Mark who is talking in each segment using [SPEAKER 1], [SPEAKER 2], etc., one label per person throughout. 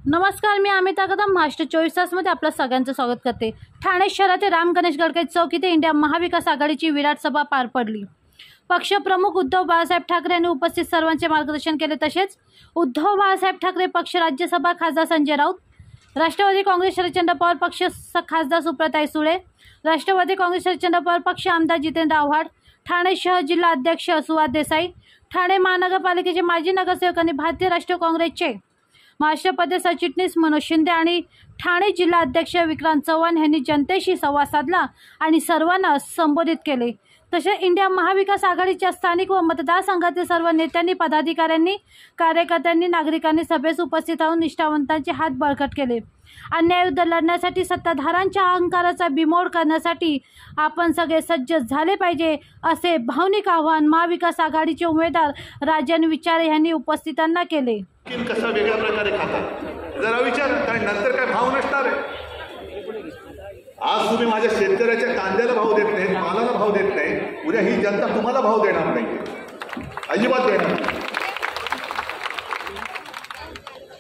[SPEAKER 1] नमस्कार, मी अमिता कदम महाराष्ट्र 24 तासमध्ये आपलं सगळ्यांचं स्वागत करते। ठाणे शहरातील राम गणेश गडकरी चौक येथे इंडिया महाविकास आघाडीची विराट सभा पार पडली। पक्षप्रमुख उद्धव बाळासाहेब ठाकरे यांनी उपस्थित सर्वांचे मार्गदर्शन केले। तसेच उद्धव बाळासाहेब ठाकरे पक्ष राज्यसभा खासदार संजय राऊत, राष्ट्रवादी काँग्रेस शरदचंद्र पवार पक्ष खासदार सुप्रियाताई सुळे, राष्ट्रवादी काँग्रेस शरदचंद्र पवार पक्ष आमदार जितेंद्र आव्हाड, ठाणे शहर जिल्हा अध्यक्ष सुहास देसाई, ठाणे महानगरपालिकेचे माजी नगरसेवक आणि भारतीय राष्ट्रीय काँग्रेसचे महाराष्ट्र प्रदेश सरचिटणीस मनोज शिंदे आणि ठाणे जिल्हा अध्यक्ष विक्रांत चव्हाण यांनी जनतेशी संवाद साधला आणि सर्वांना संबोधित केले। तसेच इंडिया महाविकास आघाडीच्या स्थानिक व मतदारसंघातील सर्व नेत्यांनी, पदाधिकाऱ्यांनी, कार्यकर्त्यांनी, नागरिकांनी सभेस उपस्थित राहून निष्ठावंतांचे हात बळकट केले। अन्यायाविरुद्ध लढण्यासाठी, सत्ताधाऱ्यांच्या अहंकाराचा बिमोड करण्यासाठी आपण सगळे सज्ज झाले पाहिजे, असे भावनिक आवाहन महाविकास आघाडीचे उमेदवार राजन विचारे यांनी उपस्थितांना केले।
[SPEAKER 2] कसं वेगळ्या प्रकारे खातात जरा विचार, कारण नंतर काय भाव नसणार आहे। आज तुम्ही माझ्या शेतकऱ्याच्या कांद्याला भाव देत नाही, मालाला भाव देत नाही, उद्या ही जनता तुम्हाला भाव देणार नाही, अजिबात देणार नाही।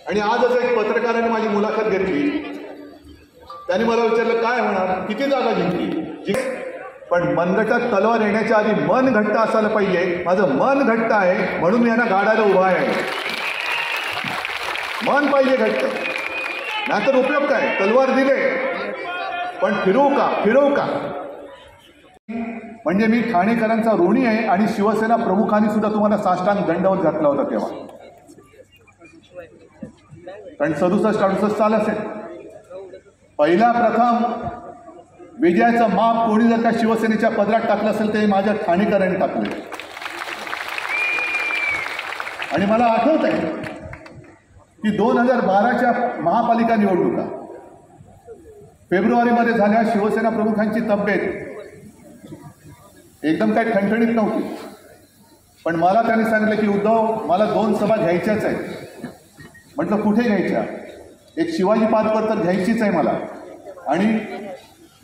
[SPEAKER 2] आणि आजच एक पत्रकाराने माझी मुलाखत घेतली, त्याने मला विचारलं काय होणार, किती जागा जिंकली। पण मनगटात तलवार येण्याच्या आधी मन घट्ट असायला पाहिजे। माझं मन घट्ट आहे म्हणून मी यांना गाडायला उभा आहे। मन पाहिजे घट्ट, नाहीतर उपयोग काय। तलवार दिले पण फिरवू का। म्हणजे मी ठाणेकरांचा ऋणी आहे आणि शिवसेना प्रमुखांनी सुद्धा तुम्हाला साष्टांग दंडवत घातला होता तेव्हा, कारण 67-68 साल असेल। पहिला प्रथम विजयाचं माप कोणी जर का शिवसेनेच्या पदरात टाकलं असेल ते माझ्या ठाणेकरांनी टाकले। आणि मला आठवत आहे की 2012च्या महापालिका निवडणुका फेब्रुवारीमध्ये झाल्या। शिवसेना प्रमुखांची तब्येत एकदम काही ठणठणीत नव्हती, पण मला त्यांनी सांगितलं की उद्धव, मला 2 सभा घ्यायच्याच आहेत। म्हटलं कुठे घ्यायच्या? एक शिवाजी पार्कवर तर घ्यायचीच आहे मला, आणि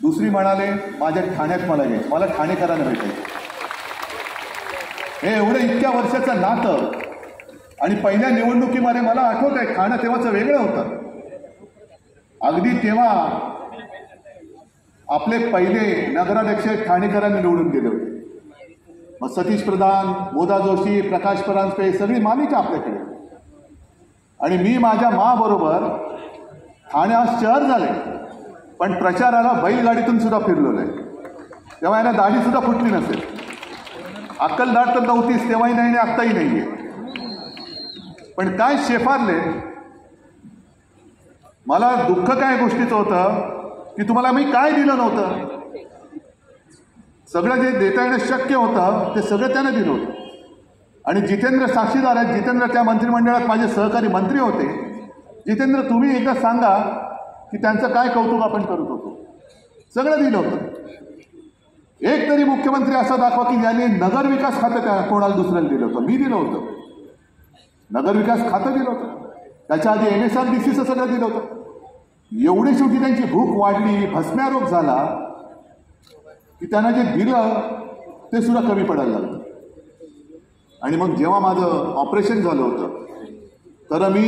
[SPEAKER 2] दुसरी म्हणाले माझ्या ठाण्यात मला घ्यायची, मला ठाणेकरांना भेटायचं। हे एवढं इतक्या वर्षाचं नातं। आणि पहिल्या निवडणुकीमध्ये मला आठवत आहे ठाणं तेव्हाचं वेगळं होतं। अगदी तेव्हा आपले पहिले नगराध्यक्ष ठाणेकरांनी निवडून गेले होते। मग सतीश प्रधान, मोदा जोशी, प्रकाश परांजपे सगळी मालिका आपल्याकडे। आणि मी माझ्या माबरोबर ठाणे आज शहर झाले, पण प्रचाराला बैलगाडीतून सुद्धा फिरलेलो आहे। तेव्हा यांना दाढी सुद्धा फुटली नसेल, अक्कलदाढ तर नव्हतीच तेव्हाही नाही आणि आत्ताही नाही आहे। पण काय शेफारले, मला दुःख काय गोष्टीचं होतं की तुम्हाला मी काय दिलं नव्हतं। सगळं जे देता येणं शक्य होतं ते सगळं त्यानं दिलं होतं। आणि जितेंद्र साक्षीदार आहेत, जितेंद्र त्या मंत्रिमंडळात माझे सहकारी मंत्री होते। जितेंद्र, तुम्ही एकदा सांगा की त्यांचं काय कौतुक आपण करत होतो। सगळं दिलं होतं। एक तरी मुख्यमंत्री असा दाखवा की ज्यांनी नगरविकास खातं त्या कोणाला दुसऱ्याला दिलं होतं। मी दिलं होतं, नगरविकास खातं दिलं होतं, त्याच्या आधी MSRDCचं सगळं दिलं होतं। एवढी शेवटी त्यांची भूक वाढली, भस्म्यारोग झाला की त्यांना जे दिलं ते सुद्धा कमी पडायला लागलं। आणि मग जेव्हा माझं ऑपरेशन झालं होतं तर मी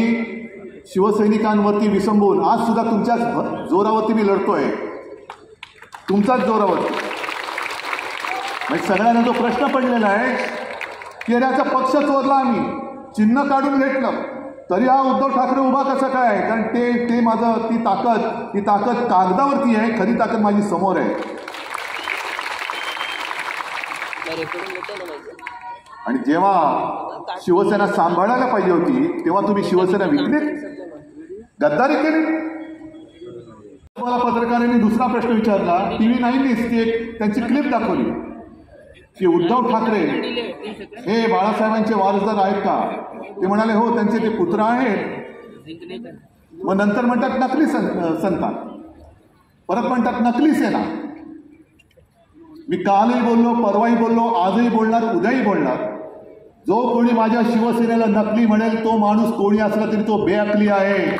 [SPEAKER 2] शिवसैनिकांवरती विसंबून आज सुद्धा तुमच्याच जोरावरती मी लढतोय, तुमचाच जोरावरती। म्हणजे सगळ्यांना जो प्रश्न पडलेला आहे की याचा पक्ष चोरला, आम्ही चिन्ह काढून घेतलं तरी हा उद्धव ठाकरे उभा कसा काय? कारण ते माझं ती ताकद कागदावरती आहे, खरी ताकद माझी समोर आहे। आणि जेव्हा शिवसेना सांभाळायला पाहिजे होती तेव्हा तुम्ही शिवसेना विकली, गद्दारी केली। मला पत्रकारांनी दुसरा प्रश्न विचारला, TV9 ती एक त्यांची क्लिप दाखवली की उद्धव ठाकरे हे बाळासाहेबांचे वारसदार आहेत का? ते म्हणाले हो, त्यांचे ते पुत्र आहेत। मग नंतर म्हणतात नकली संतान, परत म्हणतात नकली सेना। मी कालही बोललो, परवाही बोललो, आजही बोलणार, उद्याही बोलणार। जो कोणी माझ्या शिवसेनेला नकली म्हणेल तो माणूस कोणी असला तरी तो बेअकली आहे,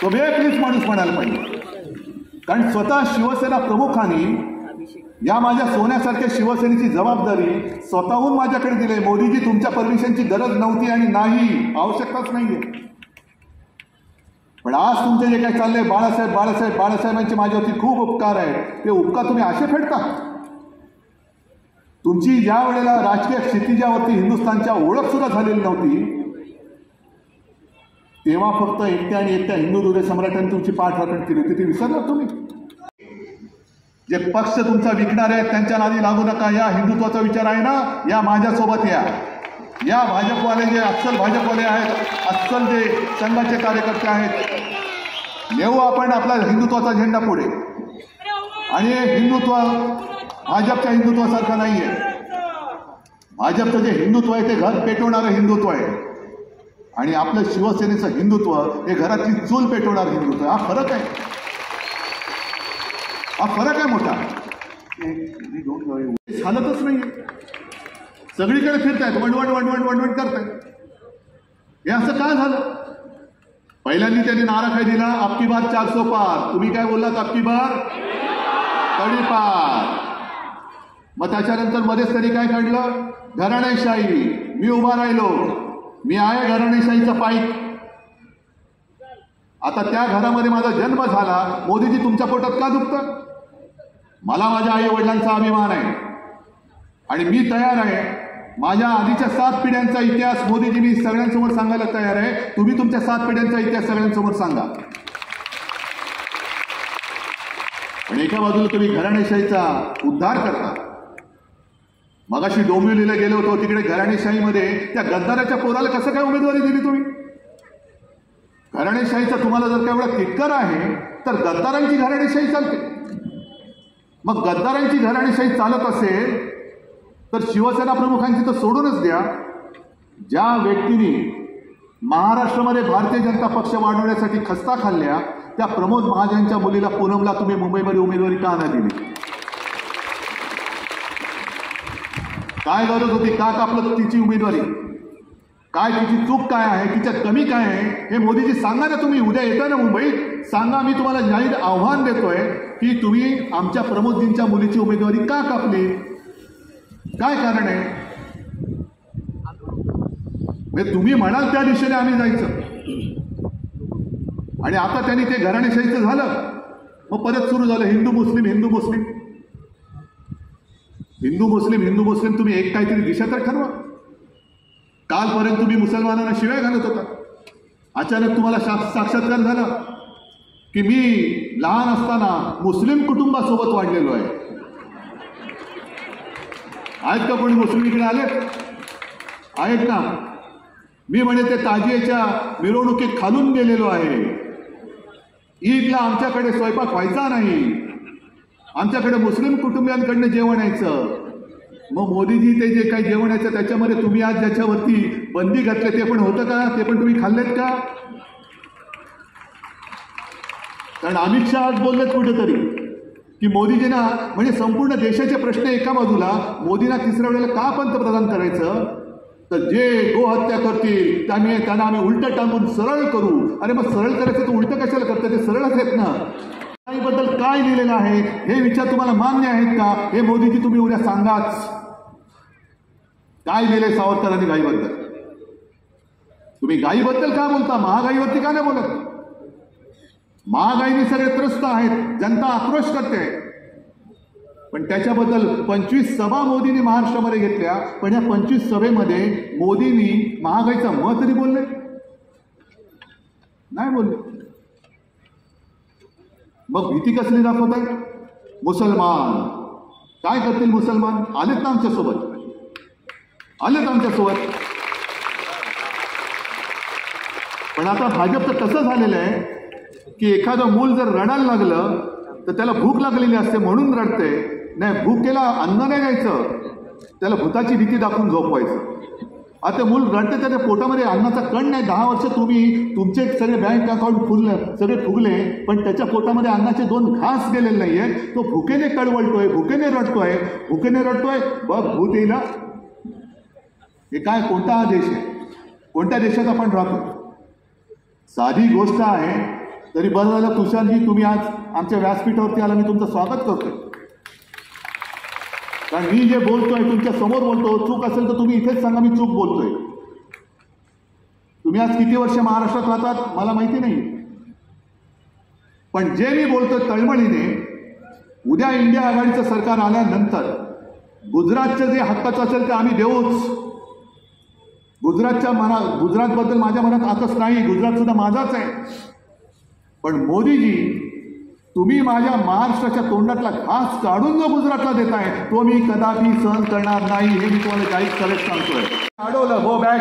[SPEAKER 2] तो बेअकलीच माणूस म्हणायला पाहिजे। कारण स्वतः शिवसेना प्रमुखांनी या माझ्या सोन्यासारख्या शिवसेनेची जबाबदारी स्वतःहून माझ्याकडे दिली. मोदीजी तुमच्या परमिशनची गरज नव्हती आणि नाही, आवश्यकताच नाहीये. पण आज तुमचे जे काही चाललंय बाळासाहेब बाळासाहेब बाळासाहेबांचे माझ्यावरती खूप उपकार आहेत, ते उपकार तुम्ही असे फेडता. तुमची ज्या वेळेला राजकीय क्षितिजावरती हिंदुस्थानच्या ओळख सुद्धा झालेली नव्हती, तेव्हा फक्त एकट्या आणि एकट्या हिंदू हृदय सम्राटांनी तुमची पाठराखण केली होती, ती विसरलात तुम्ही. जे पक्ष तुमचा विकणार आहेत त्यांच्या नादी लागू नका. या हिंदुत्वाचा विचार आहे ना, या माझ्यासोबत या भाजपवाले जे अस्सल भाजपवाले आहेत, अस्सल जे संघाचे कार्यकर्ते आहेत, नेऊ आपण आपला हिंदुत्वाचा झेंडा पुढे. आणि हिंदुत्व भाजपच्या हिंदुत्वासारखं नाही आहे. भाजपचं जे हिंदुत्व आहे ते घर पेटवणारं हिंदुत्व आहे, आणि आपलं शिवसेनेचं हिंदुत्व हे घरातली चूल पेटवणारं हिंदुत्व आहे. हा फरक आहे, हा फरक आहे मोठा. चालतच नाही, सगळीकडे फिरतायत, वणवण करतायत. हे असं का झालं? पहिल्यांदा त्यांनी नारा काय दिला, अबकी बार 400 पार. तुम्ही काय बोललात? अबकी बार तडीपार. मग त्याच्यानंतर मध्येच तरी काय काढलं? घराणेशाही. मी उभा राहिलो, मी आहे घराणेशाहीचा पाईक. आता त्या घरामध्ये माझा जन्म झाला. मोदीजी तुमच्या पोटात का दुखतं? मला माझ्या आई वडिलांचा अभिमान आहे आणि मी तयार आहे. माझ्या आधीच्या 7 पिढ्यांचा इतिहास मोदीजी मी सगळ्यांसमोर सांगायला तयार आहे. तुम्ही तुमच्या 7 पिढ्यांचा इतिहास सगळ्यांसमोर सांगा. पण एका बाजूला तुम्ही घराणेशाहीचा उद्धार करता. मगाशी डोंबिवलीला गेलो होतो, तिकडे घराणेशाहीमध्ये त्या गद्दाराच्या पोराला कसं काय उमेदवारी दिली तुम्ही? घराणेशाहीचा तुम्हाला जर का एवढा तिटकार आहे तर गद्दारांची घराणेशाही चालते. मग गद्दारांची घराणेशाही चालत असेल तर शिवसेना प्रमुखांची तर सोडूनच द्या. ज्या व्यक्तींनी महाराष्ट्रामध्ये भारतीय जनता पक्ष वाढवण्यासाठी खस्ता खाल्ल्या, त्या प्रमोद महाजनच्या मुलीला पूनमला तुम्ही मुंबईमध्ये उमेदवारी का नाही दिली? काय गरज होती? का कापलं तिची उमेदवारी? काय तिची चूक काय आहे? तिच्यात कमी काय आहे? हे मोदीजी सांगा ना. तुम्ही उद्या येता ना मुंबईत, सांगा. मी तुम्हाला जाहीर आव्हान देतोय की तुम्ही आमच्या प्रमोदजींच्या मुलीची उमेदवारी का कापली? काय कारण आहे? म्हणजे तुम्ही म्हणाल त्या दिशेने आम्ही जायचं, आणि आता त्यांनी ते घराणेशाहीचं झालं. मग परत सुरू झालं हिंदू मुस्लिम हिंदू मुस्लिम हिंदू मुस्लिम हिंदू मुस्लिम. तुम्ही एक काहीतरी दिशा तर ठरवा. कालपर्यंत तुम्ही मुसलमानांना शिव्या घालत होता. अचानक तुम्हाला साक्षात्कार झाला की मी लहान असताना मुस्लिम कुटुंबासोबत वाढलेलो आहे. आहेत का कोणी मुस्लिम इकडे आलेत? आहेत ना. मी म्हणे ते ताजियाच्या मिरवणुकीत खालून गेलेलो आहे. ईदला आमच्याकडे स्वयंपाक व्हायचा नाही, आमच्याकडे मुस्लिम कुटुंबियांकडनं जेवण यायचं. मग मोदीजी ते जे काही जेवण यायचं त्याच्यामध्ये तुम्ही आज ज्याच्यावरती बंदी घातली ते पण होतं का? ते पण तुम्ही खाल्लेत का? कारण अमित शहा आज बोललेत कुठेतरी की मोदीजींना म्हणजे संपूर्ण देशाचे प्रश्न एका बाजूला, मोदींना तिसऱ्या वेळेला का पंतप्रधान करायचं? तर जे गोहत्या करतील त्यांना आम्ही उलटं टांगून सरळ करू. अरे मग सरळ करायचं तर उलटं कशाला करतं? ते सरळच आहेत ना. गाईबद्दल काय लिहिलेलं आहे हे विचार तुम्हाला मान्य आहेत का? हे मोदीजी तुम्ही उद्या सांगाच. काय लिहिले सावरकरांनी गाईबद्दल? तुम्ही गाईबद्दल का बोलता? महागाईवरती का नाही बोलत? महागाईने सगळे त्रस्त आहेत, जनता आक्रोश करते. पण त्याच्याबद्दल 25 सभा मोदींनी महाराष्ट्रामध्ये घेतल्या, पण या 25 सभेमध्ये मोदींनी महागाईचा मत तरी बोलले नाही? बोलले. मग भीती कसली दाखवत आहे? मुसलमान काय करतील? मुसलमान आलेत ना आमच्यासोबत, आलेत आमच्यासोबत. पण आता भाजपचं कसं झालेलं आहे की एखादं मूल जर रडायला लागलं तर त्याला भूक लागलेली असते म्हणून रडते. नाही, भूकेला अन्न नाही द्यायचं, त्याला भूताची भीती दाखवून झोपवायचं. आता मूल रडते, त्याच्या पोटामध्ये अन्नाचा कण नाही. 10 वर्ष तुम्ही तुमचे सगळे बँक अकाउंट सगळे फुगले, पण त्याच्या पोटामध्ये अन्नाचे 2 घास गेलेले नाहीये. तो भुकेने कळवळतोय, भुकेने रडतोय, भुकेने रडतोय. बघ भूत येईल. हे काय, कोणता हा देश आहे? कोणत्या देशात आपण राहतो? साधी गोष्ट आहे. तरी बरं झालं तुषारजी, तुम्ही आज आमच्या व्यासपीठावरती आला, मी तुमचं स्वागत करतोय. कारण मी जे बोलतोय तुमच्या समोर बोलतो, चूक असेल तर तुम्ही इथेच सांगा मी चूक बोलतोय. तुम्ही आज किती वर्ष महाराष्ट्रात राहतात मला माहिती नाही, पण जे मी बोलतोय तळमळीने, उद्या इंडिया आघाडीचं सरकार आल्यानंतर गुजरातचं जे हक्काचं असेल ते आम्ही देऊच. गुजरातबद्दल माझ्या मनात आकस नाही, गुजरात सुद्धा माझाच आहे. पण मोदीजी, तुम्ही माझ्या महाराष्ट्राच्या तोंडातला घास काढून जो गुजरातला देताय तो मी कदापि सहन करणार नाही, हे मी तुम्हाला काही करेक्ट सांगतोय. अडवलं गो बॅक,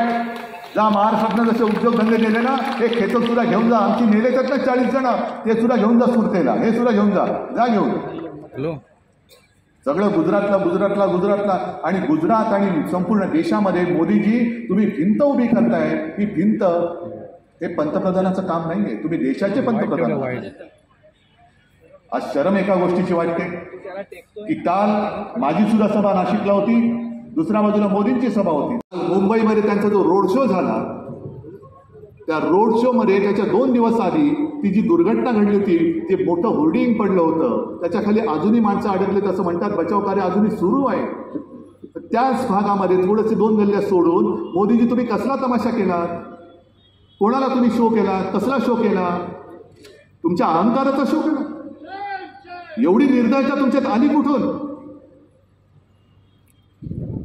[SPEAKER 2] जा महाराष्ट्रातनं जसे उद्योगधंदे नेले ना, हे खेतं सुद्धा घेऊन जा. आमची नेले तर ना 40 जण, ते सुद्धा घेऊन जा सुरतेला, हे सुद्धा घेऊन जा घेऊन.
[SPEAKER 3] हॅलो,
[SPEAKER 2] सगळं गुजरातला आणि गुजरात आणि संपूर्ण देशामध्ये मोदीजी तुम्ही भिंत उभी करताय. ही भिंत हे पंतप्रधानाचं काम नाहीये, तुम्ही देशाचे पंतप्रधान. आज शरम एका गोष्टीची वाटते की काल माझी सुद्धा सभा नाशिकला होती, दुसऱ्या बाजूला मोदींची सभा होती. मुंबईमध्ये त्यांचा जो रोड शो झाला, त्या रोड शो मध्ये त्याच्या 2 दिवस आधी ती जी दुर्घटना घडली होती, ते मोठं होर्डिंग पडलं होतं, त्याच्या खाली अजूनही माणसं अडकलेत असं म्हणतात, बचाव कार्य अजूनही सुरू आहे. त्याच भागामध्ये थोडेसे 2 गल्ल्या सोडून मोदीजी तुम्ही कसला तमाशा केला, कोणाला तुम्ही शो केला, कसला शो केला, तुमच्या अहंकाराचा शो केला. एवढी निर्दयता तुमच्यात आली कुठून?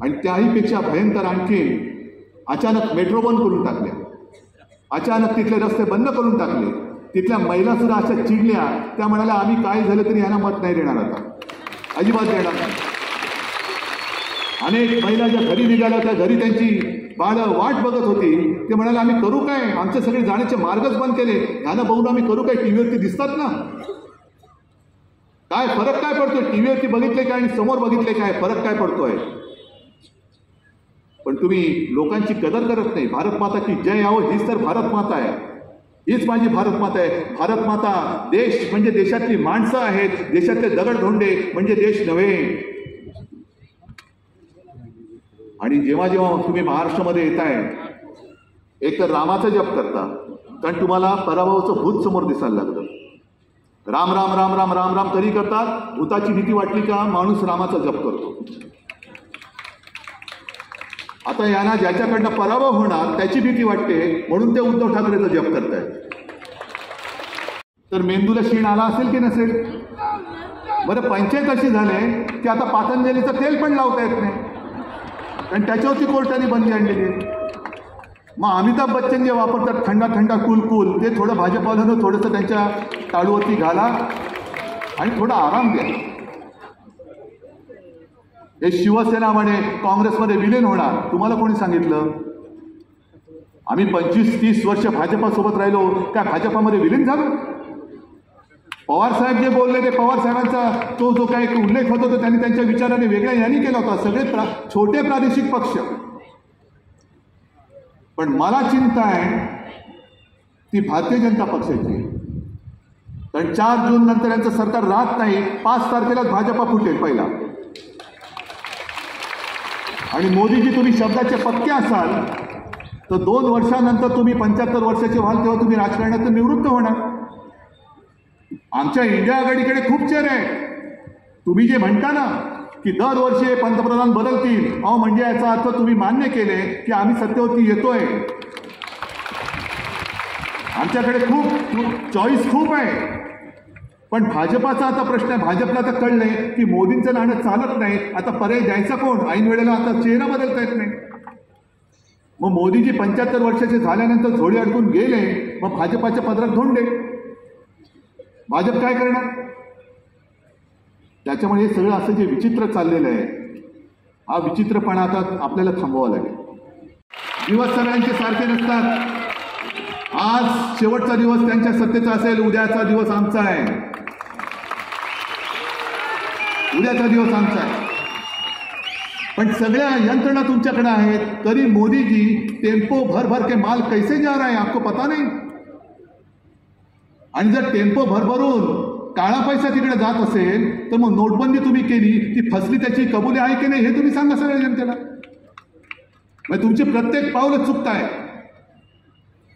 [SPEAKER 2] आणि त्याहीपेक्षा भयंकर आणखी अचानक मेट्रो बंद करून टाकल्या, अचानक तिथले रस्ते बंद करून टाकले. तिथल्या महिला सुद्धा अशा चिडल्या, त्या म्हणाल्या आम्ही काय झालं तरी यांना मत नाही देणार, आता अजिबात देणार नाही. अनेक महिला ज्या घरी निघाल्या त्या घरी त्यांची बाळं वाट बघत होती, ते म्हणाले आम्ही करू काय, आमचे सगळे जाण्याचे मार्गच बंद केले, ह्यानं बघून आम्ही करू काय, टीव्हीवरती दिसतात ना. काय फरक काय पडतोय, टीव्हीवरती बघितले काय आणि समोर बघितले काय, फरक काय पडतोय. पण तुम्ही लोकांची कदर करत नाही. भारत माता की जय आहो, हीच तर भारत माता आहे, हीच माझी भारत माता आहे. भारत माता, देश म्हणजे देशातली माणसं आहेत, देशातले दगडधोंडे म्हणजे देश नव्हे. आणि जेव्हा जेव्हा तुम्ही महाराष्ट्रामध्ये येताय, एक तर रामाचा जप करता, कारण तुम्हाला पराभवाचं भूत समोर दिसायला लागलं. राम राम राम राम राम राम तरी करतात, भूताची भीती वाटली का माणूस रामाचा जप करतो. आता यांना ज्याच्याकडनं पराभव होणार त्याची भीती वाटते, म्हणून ते उद्धव ठाकरेचा जप करतायत. तर मेंदूला शीण आला असेल की नसेल? बरं, पंचायत अशी झाले की आता पातंजलीचं तेल पण लावता येत नाही, कारण त्याच्यावरती कोर्टाने बंदी आणलेली आहे. मग अमिताभ बच्चन जे वापरतात थंडा थंडा कूल कूल, ते थोडं भाजपानं थोडंसं त्यांच्या टाळूवरती घाला आणि थोडा आराम द्या. हे शिवसेना म्हणे काँग्रेसमध्ये विलीन होणार, तुम्हाला कोणी सांगितलं? आम्ही 25-30 वर्ष भाजपासोबत राहिलो, काय भाजपामध्ये विलीन झालो? पवार साहेब जे बोलले ते पवार साहेबांचा तो जो काही उल्लेख होता तो त्यांनी त्यांच्या विचाराने वेगळ्या यांनी केला होता. सगळे छोटे प्रादेशिक पक्ष. पण मला चिंता आहे ती भारतीय जनता पक्षाची, कारण 4 जून नंतर यांचं सरकार राहत नाही. 5 तारखेला भाजपा फुटेल पहिला. आणि मोदीजी तुम्ही शब्दाचे पक्के असाल तर 2 वर्षानंतर तुम्ही 75 वर्षाचे व्हाल, तेव्हा तुम्ही राजकारणातून निवृत्त होणार. आमच्या इंडिया आघाडीकडे खूप चेहरे आहे. तुम्ही जे म्हणता ना की दरवर्षी पंतप्रधान बदलतील, अहो म्हणजे याचा अर्थ तुम्ही मान्य केले की आम्ही सत्तेवरती येतोय. आमच्याकडे खूप चॉईस खूप आहे. पण भाजपाचा आता प्रश्न आहे, भाजपला तर कळलंय की मोदींचं नाणं चालत नाही, आता पर्याय द्यायचा कोण? ऐन वेळेला आता चेहरा बदलता येत नाही. मग मोदीजी 75 वर्षाचे झाल्यानंतर झोडी अडकून गेले, मग भाजपाच्या पदरात धोंडे. भाजप काय करणार? त्याच्यामुळे हे सगळं असं जे विचित्र चाललेलं आहे, हा विचित्रपणा आता आपल्याला थांबवावा लागेल. दिवस सगळ्यांचे सारखे नसतात. आज शेवटचा दिवस त्यांच्या सत्तेचा असेल, उद्याचा दिवस आमचा आहे, उद्याचा दिवस आमचा आहे. पण सगळ्या यंत्रणा तुमच्याकडे आहेत, तरी मोदीजी टेम्पो भर भर के माल कैसे जा रहा है आपको पता नहीं. आणि जर टेम्पो भरभरून काळा पैसा तिकडे जात असेल तर मग नोटबंदी तुम्ही केली, ती फसली, त्याची कबुली आहे की नाही हे तुम्ही सांगा सगळ्या जनतेला. मग तुमचे प्रत्येक पावलं चुकताय.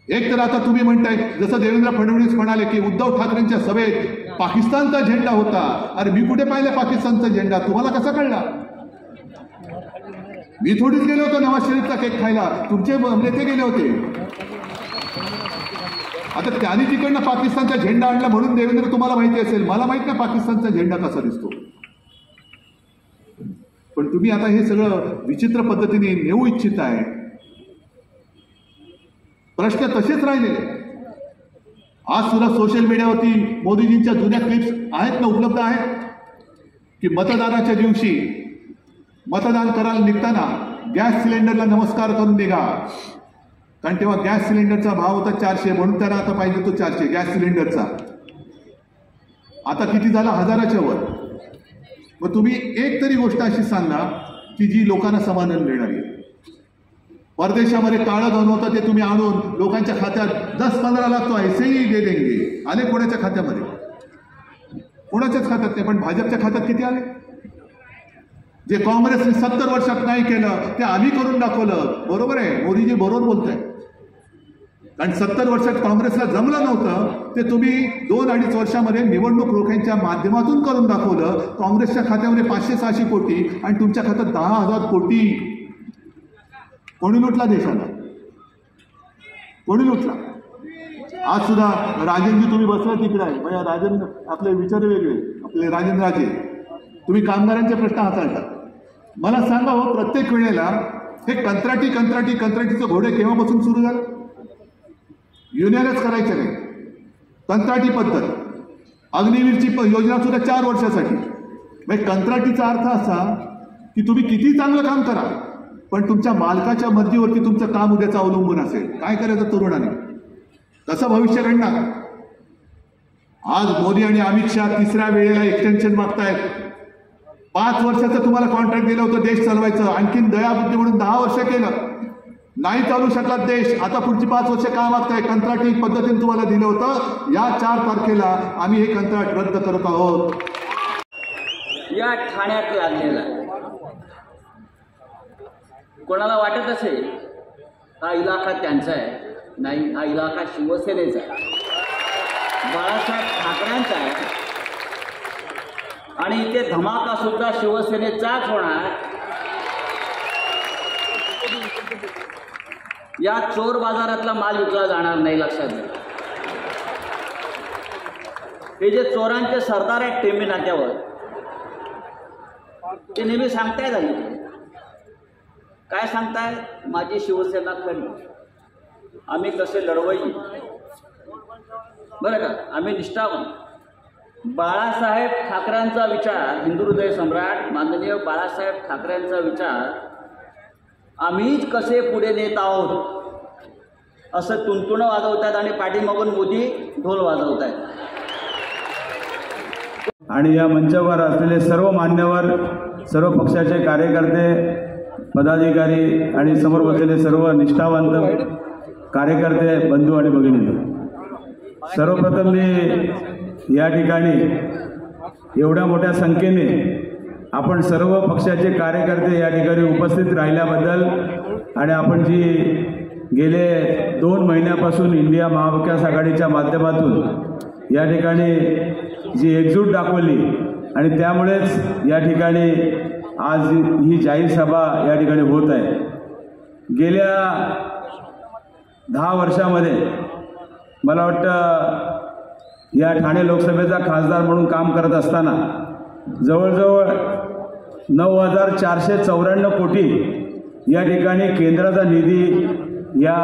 [SPEAKER 2] एक तर आता तुम्ही म्हणताय, जसं देवेंद्र फडणवीस म्हणाले की उद्धव ठाकरेंच्या सभेत पाकिस्तानचा झेंडा होता. अरे मी कुठे पाहिलं पाकिस्तानचा झेंडा? तुम्हाला कसा कळला? मी थोडीच गेलो होतो नवाज शरीफचा केक खायला, तुमचे नेते गेले होते. आता त्यांनी तिकडनं पाकिस्तानचा झेंडा आणला म्हणून देवेंद्र तुम्हाला माहिती असेल, मला माहित नाही पाकिस्तानचा झेंडा कसा दिसतो. पण तुम्ही आता हे सगळं विचित्र पद्धतीने नेऊ इच्छित आहे. प्रश्न तसेच राहिले. आज सुद्धा सोशल मीडियावरती मोदीजींच्या जुन्या क्लिप्स आहेत ना, उपलब्ध आहेत की मतदानाच्या दिवशी मतदान करायला निघताना गॅस सिलेंडरला नमस्कार करून निघा. कारण तेव्हा गॅस सिलेंडरचा भाव होता 400, म्हणून त्याला आता पाहिजे तो 400 गॅस सिलेंडरचा. आता किती झाला, 1000च्या वर. मग तुम्ही एक तरी गोष्ट अशी सांगा की जी लोकांना समाधान देणारी. परदेशामध्ये काळं धन होतं ते तुम्ही आणून लोकांच्या खात्यात 10-15 लाख तो ऐसे ही दे देंगे. आले कोणाच्या खात्यामध्ये? कोणाच्याच खात्यात नाही. पण भाजपच्या खात्यात किती आले? जे काँग्रेसने 70 वर्षात नाही केलं ते आम्ही करून दाखवलं. बरोबर आहे, मोदीजी बरोबर बोलताय. कारण 70 वर्षात काँग्रेसला जमलं नव्हतं ते तुम्ही 2-2.5 वर्षामध्ये निवडणूक रोख्यांच्या माध्यमातून करून दाखवलं. काँग्रेसच्या खात्यामध्ये 500-600 कोटी आणि तुमच्या खात्यात 10,000 कोटी. कोणी लुटला देशाला? कोणी लुटला? आज सुद्धा राजेंद्रजी तुम्ही बसला तिकडे आहे. म्हणजे राजेंद्र आपले विचार वेगळे, आपले राजेंद्रराजे तुम्ही कामगारांचे प्रश्न हाताळता. मला सांगा हो, प्रत्येक वेळेला हे कंत्राटीचं घोडे केव्हापासून सुरू झालं? युनियनच करायचे नाही, कंत्राटी पद्धत. अग्निवीरची योजना सुद्धा 4 वर्षासाठी. म्हणजे कंत्राटीचा अर्थ असा की तुम्ही किती चांगलं काम करा पण तुमच्या मालकाच्या मर्जीवरती तुमचं काम उद्याचं अवलंबून असेल. काय करायचं तरुणाने? कसं भविष्य घडणार? आज मोदी आणि अमित शहा तिसऱ्या वेळेला एक्सटेन्शन मागतायत. 5 वर्षाचं तुम्हाला कॉन्ट्रॅक्ट दिलं होतं देश चालवायचं, आणखीन दयाबुद्धी म्हणून 10 वर्ष केलं, नाही चालू शकला देश. आता पुढची 5 वर्ष का मागताय? कंत्राटी पद्धतीने तुम्हाला दिलं होतं. या 4 तारखेला आम्ही हे कंत्राट रद्द करत आहोत.
[SPEAKER 3] या ठाण्यात लागलेला कोणाला वाटत असेल हा इलाका त्यांचा आहे, नाही, हा इलाका शिवसेनेचा आहे, बाळासाहेब ठाकरेंचा आहे. आणि इथे धमाका सुद्धा शिवसेनेचाच होणार. या चोर बाजारातला माल विकला जाणार नाही, लक्षात घ्या. हे जे चोरांचे सरदार आहेत टेंबे नाक्यावर, ते नेहमी सांगतायत आली काय सांगताय? माझी शिवसेना खरी, आम्ही कसे लढवई, बरं का, आम्ही निष्ठावंत. बाळासाहेब ठाकरेंचा विचार, हिंदू हृदय सम्राट माननीय बाळासाहेब ठाकरेंचा विचार आम्हीच कसे पुढे नेत आहोत असं तुणतुणं वाजवतात आणि पाठीमागून मोदी ढोल वाजवत आहेत.
[SPEAKER 4] आणि या मंचावर असलेले सर्व मान्यवर, सर्व पक्षाचे कार्यकर्ते, पदाधिकारी आणि समोर बसलेले सर्व निष्ठावंत कार्यकर्ते, बंधू आणि भगिनी, सर्वप्रथम मी या ठिकाणी एवढ्या मोठ्या संख्येने आपण सर्व पक्षाचे कार्यकर्ते या ठिकाणी उपस्थित राहिल्याबद्दल आणि आपण जी गेले 2 महिन्यापासून इंडिया महाविकास आघाडीच्या माध्यमातून या ठिकाणी जी एकजूट दाखवली आणि त्यामुळेच या ठिकाणी आज ही जाहीर सभा या ठिकाणी होत आहे. गेल्या 10 वर्षामध्ये मला वाटतं या ठाणे लोकसभेचा खासदार म्हणून काम करत असताना जवळजवळ 9,494 कोटी या ठिकाणी केंद्राचा निधी या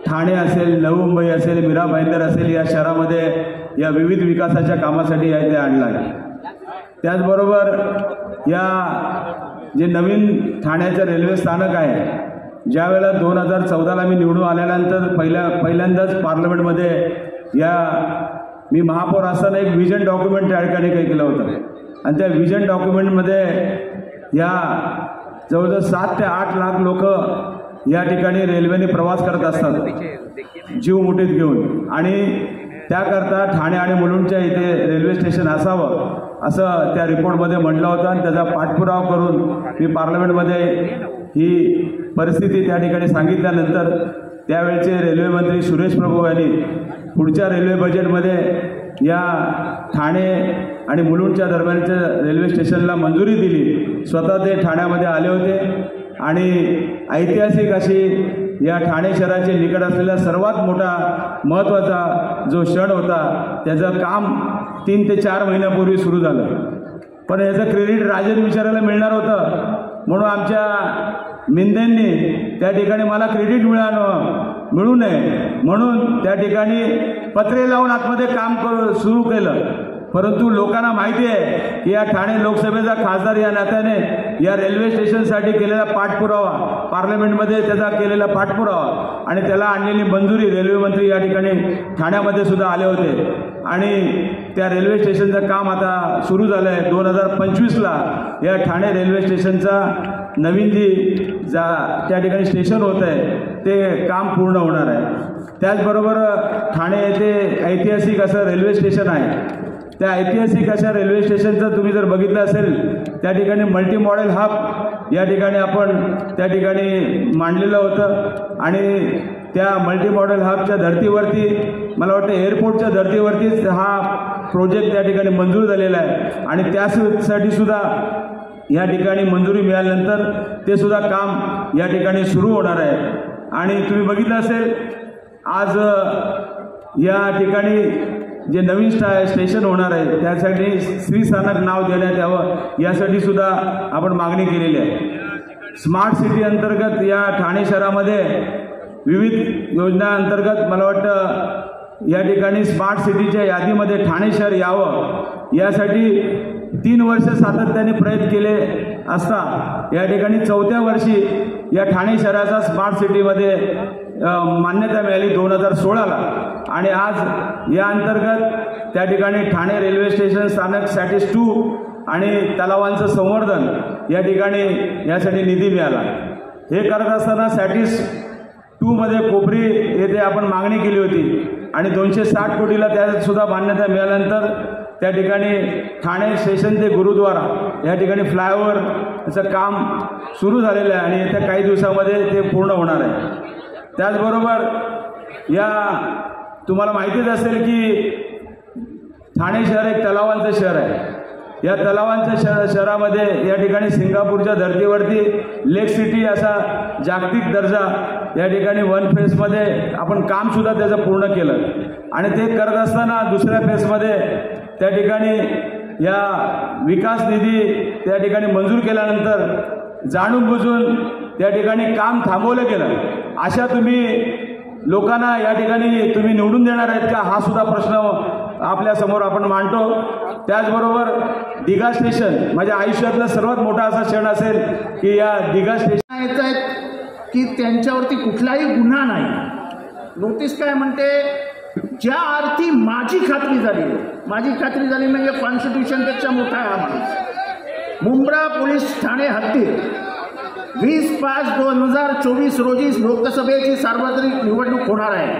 [SPEAKER 4] ठाणे असेल, नवी मुंबई असेल, मीरा भाईंदर असेल या शहरामध्ये या विविध विकासाच्या कामासाठी या इथे आणला आहे. त्याचबरोबर या जे नवीन ठाण्याचं रेल्वे स्थानक आहे, ज्यावेळेला 2014ला मी निवडून आल्यानंतर पहिल्यांदाच पार्लमेंटमध्ये या मी महापौर असताना एक विजन डॉक्युमेंट त्या ठिकाणी काही केलं होतं आणि त्या विजन डॉक्युमेंटमध्ये या जवळजवळ 7 ते 8 लाख लोक या ठिकाणी रेल्वेने प्रवास करत असतात जीव मुठीत घेऊन, आणि त्याकरता ठाणे आणि मुलुंडच्या इथे रेल्वे स्टेशन असावं असं त्या रिपोर्टमध्ये म्हटलं होतं. आणि त्याचा पाठपुरावा करून मी पार्लमेंटमध्ये ही परिस्थिती त्या ठिकाणी सांगितल्यानंतर त्यावेळचे रेल्वे मंत्री सुरेश प्रभू यांनी पुढच्या रेल्वे बजेटमध्ये या ठाणे आणि मुलुंडच्या दरम्यानच्या रेल्वे स्टेशनला मंजुरी दिली. स्वतः ते ठाण्यामध्ये आले होते आणि ऐतिहासिक अशी या ठाणे शहराचे निकट असलेला सर्वात मोठा महत्त्वाचा जो क्षण होता त्याचं काम 3 ते 4 महिन्यापूर्वी सुरू झालं. पण याचं क्रेडिट राजन विचारायला मिळणार होतं, म्हणून आमच्या मिंदेंनी त्या ठिकाणी मला क्रेडिट मिळू नये म्हणून त्या ठिकाणी पत्रे लावून आतमध्ये काम सुरू केलं. परंतु लोकांना माहिती आहे की या ठाणे लोकसभेचा खासदार या नात्याने या रेल्वे स्टेशनसाठी केलेला पाठपुरावा, पार्लमेंटमध्ये त्याचा केलेला पाठपुरावा आणि त्याला आणलेली मंजुरी, रेल्वे मंत्री या ठिकाणी ठाण्यामध्ये सुद्धा आले होते आणि त्या रेल्वे स्टेशनचं काम आता सुरू झालं आहे. 2025ला या ठाणे रेल्वे स्टेशनचा नवीन त्या ठिकाणी स्टेशन होतं आहे ते काम पूर्ण होणार आहे. त्याचबरोबर ठाणे येथे ऐतिहासिक असं रेल्वे स्टेशन आहे. त्या ऐतिहासिक अशा रेल्वे स्टेशनचं तुम्ही जर बघितलं असेल त्या ठिकाणी मल्टी मॉडेल हब या ठिकाणी आपण त्या ठिकाणी मांडलेलं होतं आणि त्या मल्टी मॉडेल हबच्या धर्तीवरती मला वाटतं एअरपोर्टच्या धर्तीवरतीच हा प्रोजेक्ट त्या ठिकाणी मंजूर झालेला आहे आणि त्यासाठी सुद्धा या ठिकाणी मंजुरी मिळाल्यानंतर ते सुद्धा काम या ठिकाणी सुरू होणार आहे. आणि तुम्ही बघितलं असेल आज या ठिकाणी जे नवीन स्टेशन होणार आहे त्यासाठी श्रीस्थानक नाव देण्यात यावं यासाठी सुद्धा आपण मागणी केलेली आहे. स्मार्ट सिटी अंतर्गत या ठाणे शहरामध्ये विविध योजनांतर्गत मला वाटतं या ठिकाणी स्मार्ट सिटीच्या यादीमध्ये ठाणे शहर यावं यासाठी 3 वर्ष सातत्याने प्रयत्न केले असता या ठिकाणी 4थ्या वर्षी या ठाणे शहराचा स्मार्ट सिटीमध्ये मान्यता मिळाली 2016ला आणि आज या अंतर्गत त्या ठिकाणी ठाणे रेल्वे स्टेशन स्थानक सॅटिस 2 आणि तलावांचं संवर्धन या ठिकाणी यासाठी निधी मिळाला. हे करत असताना सॅटिस 2मध्ये कोपरी येथे आपण मागणी केली होती आणि 260 कोटीला त्यासुद्धा मान्यता मिळाल्यानंतर त्या ठिकाणी ठाणे स्टेशन ते गुरुद्वारा या ठिकाणी फ्लायओव्हरचं काम सुरू झालेलं आहे आणि येत्या काही दिवसामध्ये ते पूर्ण होणार आहे. त्याचबरोबर या तुम्हाला माहितीच असेल की ठाणे शहर एक तलावांचं शहर आहे. या तलावांच्या शहरामध्ये या ठिकाणी सिंगापूरच्या धर्तीवरती लेक सिटी असा जागतिक दर्जा या ठिकाणी 1 फेजमध्ये आपण कामसुद्धा त्याचं पूर्ण केलं आणि ते करत असताना दुसऱ्या फेजमध्ये त्या ठिकाणी या विकास निधी त्या ठिकाणी मंजूर केल्यानंतर जाणून बुजून त्या ठिकाणी काम थांबवलं गेलं. अशा तुम्ही लोकांना या ठिकाणी तुम्ही निवडून देणार आहेत का हा सुद्धा प्रश्न आपल्यासमोर आपण मांडतो. त्याचबरोबर दिघा स्टेशन माझ्या आयुष्यातला सर्वात मोठा असा क्षण असेल की या दिघा स्टेशन
[SPEAKER 5] येत आहेत की त्यांच्यावरती कुठलाही गुन्हा नाही. नोटीस काय म्हणते, ज्या अर्थी माझी खात्री झाली म्हणजे कॉन्स्टिट्यूशनपेक्षा मोठा आहे हा माणूस. मुंब्रा पोलीस ठाणे हद्दीत 20/5/2024 रोजी लोकसभेची सार्वत्रिक निवडणूक होणार आहे.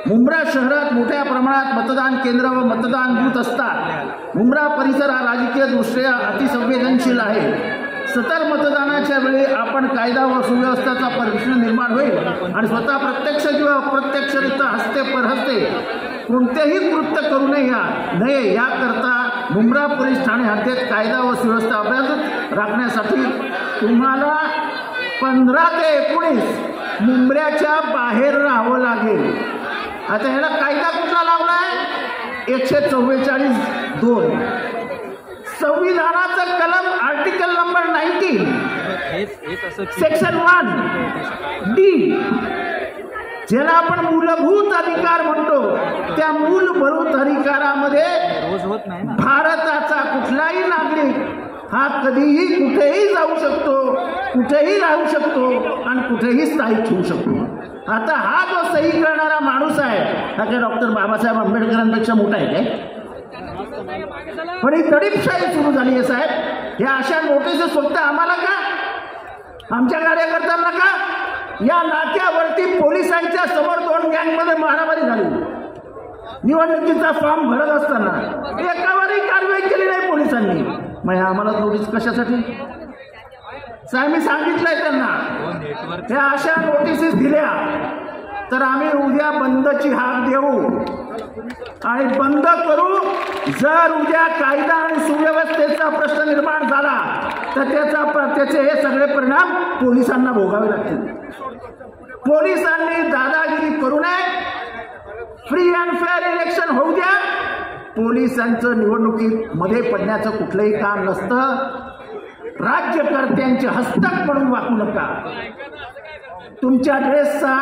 [SPEAKER 5] मुंब्रा शहरात मोठ्या प्रमाणात मतदान केंद्र व मतदान बूथ असतात. मुंब्रा परिसर हा राजकीयदृष्ट्या अतिसंवेदनशील आहे. सतर मतदानाच्या वेळी आपण कायदा व सुव्यवस्थेचा प्रश्न निर्माण होईल आणि स्वतः प्रत्यक्ष किंवा अप्रत्यक्षरित्या हस्ते परहस्ते कोणतेही कृत्य करू नये याकरता मुंब्रा पोलीस ठाणे हद्दीत कायदा व सुव्यवस्था अभ्यासत राखण्यासाठी तुम्हाला 15 ते 19 मुंब्र्याच्या बाहेर राहावं लागेल. आता ह्याला कायदा कुठला लावला आहे? 144(2) संविधानाचं कलम आर्टिकल नंबर 19 सेक्शन 1D ज्याला आपण मूलभूत अधिकार म्हणतो. त्या मूलभूत अधिकारामध्ये भारताचा कुठलाही नागरिक हा कधीही कुठेही जाऊ शकतो, कुठेही राहू शकतो आणि कुठेही स्थायिक होऊ शकतो. आता हा जो सही करणारा माणूस आहे हा काय डॉक्टर बाबासाहेब आंबेडकरांपेक्षा मोठा आहे काय? पण ही दडपशाही सुरू झाली आहे साहेब. ह्या अशा नोटीस फक्त आम्हाला का, आमच्या कार्यकर्त्यांना का? या नाक्यावरती पोलिसांच्या समोर 2 गँगमध्ये मारामारी झाली. निवडणुकीचा फॉर्म भरत असताना एकावरही कारवाई केली नाही पोलिसांनी. मग आम्हाला नोटीस कशासाठी साहेब? मी सांगितलंय त्यांना ह्या अशा नोटिसेस दिल्या तर आम्ही उद्या बंदची हाक देऊ आणि बंद करू. जर उद्या कायदा आणि सुव्यवस्थेचा प्रश्न निर्माण झाला तर त्याचा त्याचे हे सगळे परिणाम पोलिसांना भोगावे लागतील. पोलिसांनी दादागिरी करू नये. फ्री अँड फेअर इलेक्शन होऊ द्या. पोलिसांचं निवडणुकीत मध्ये पडण्याचं कुठलंही काम नसतं. राज्यकर्त्यांचे हस्तक म्हणून वाकू नका. तुमच्या ड्रेसचा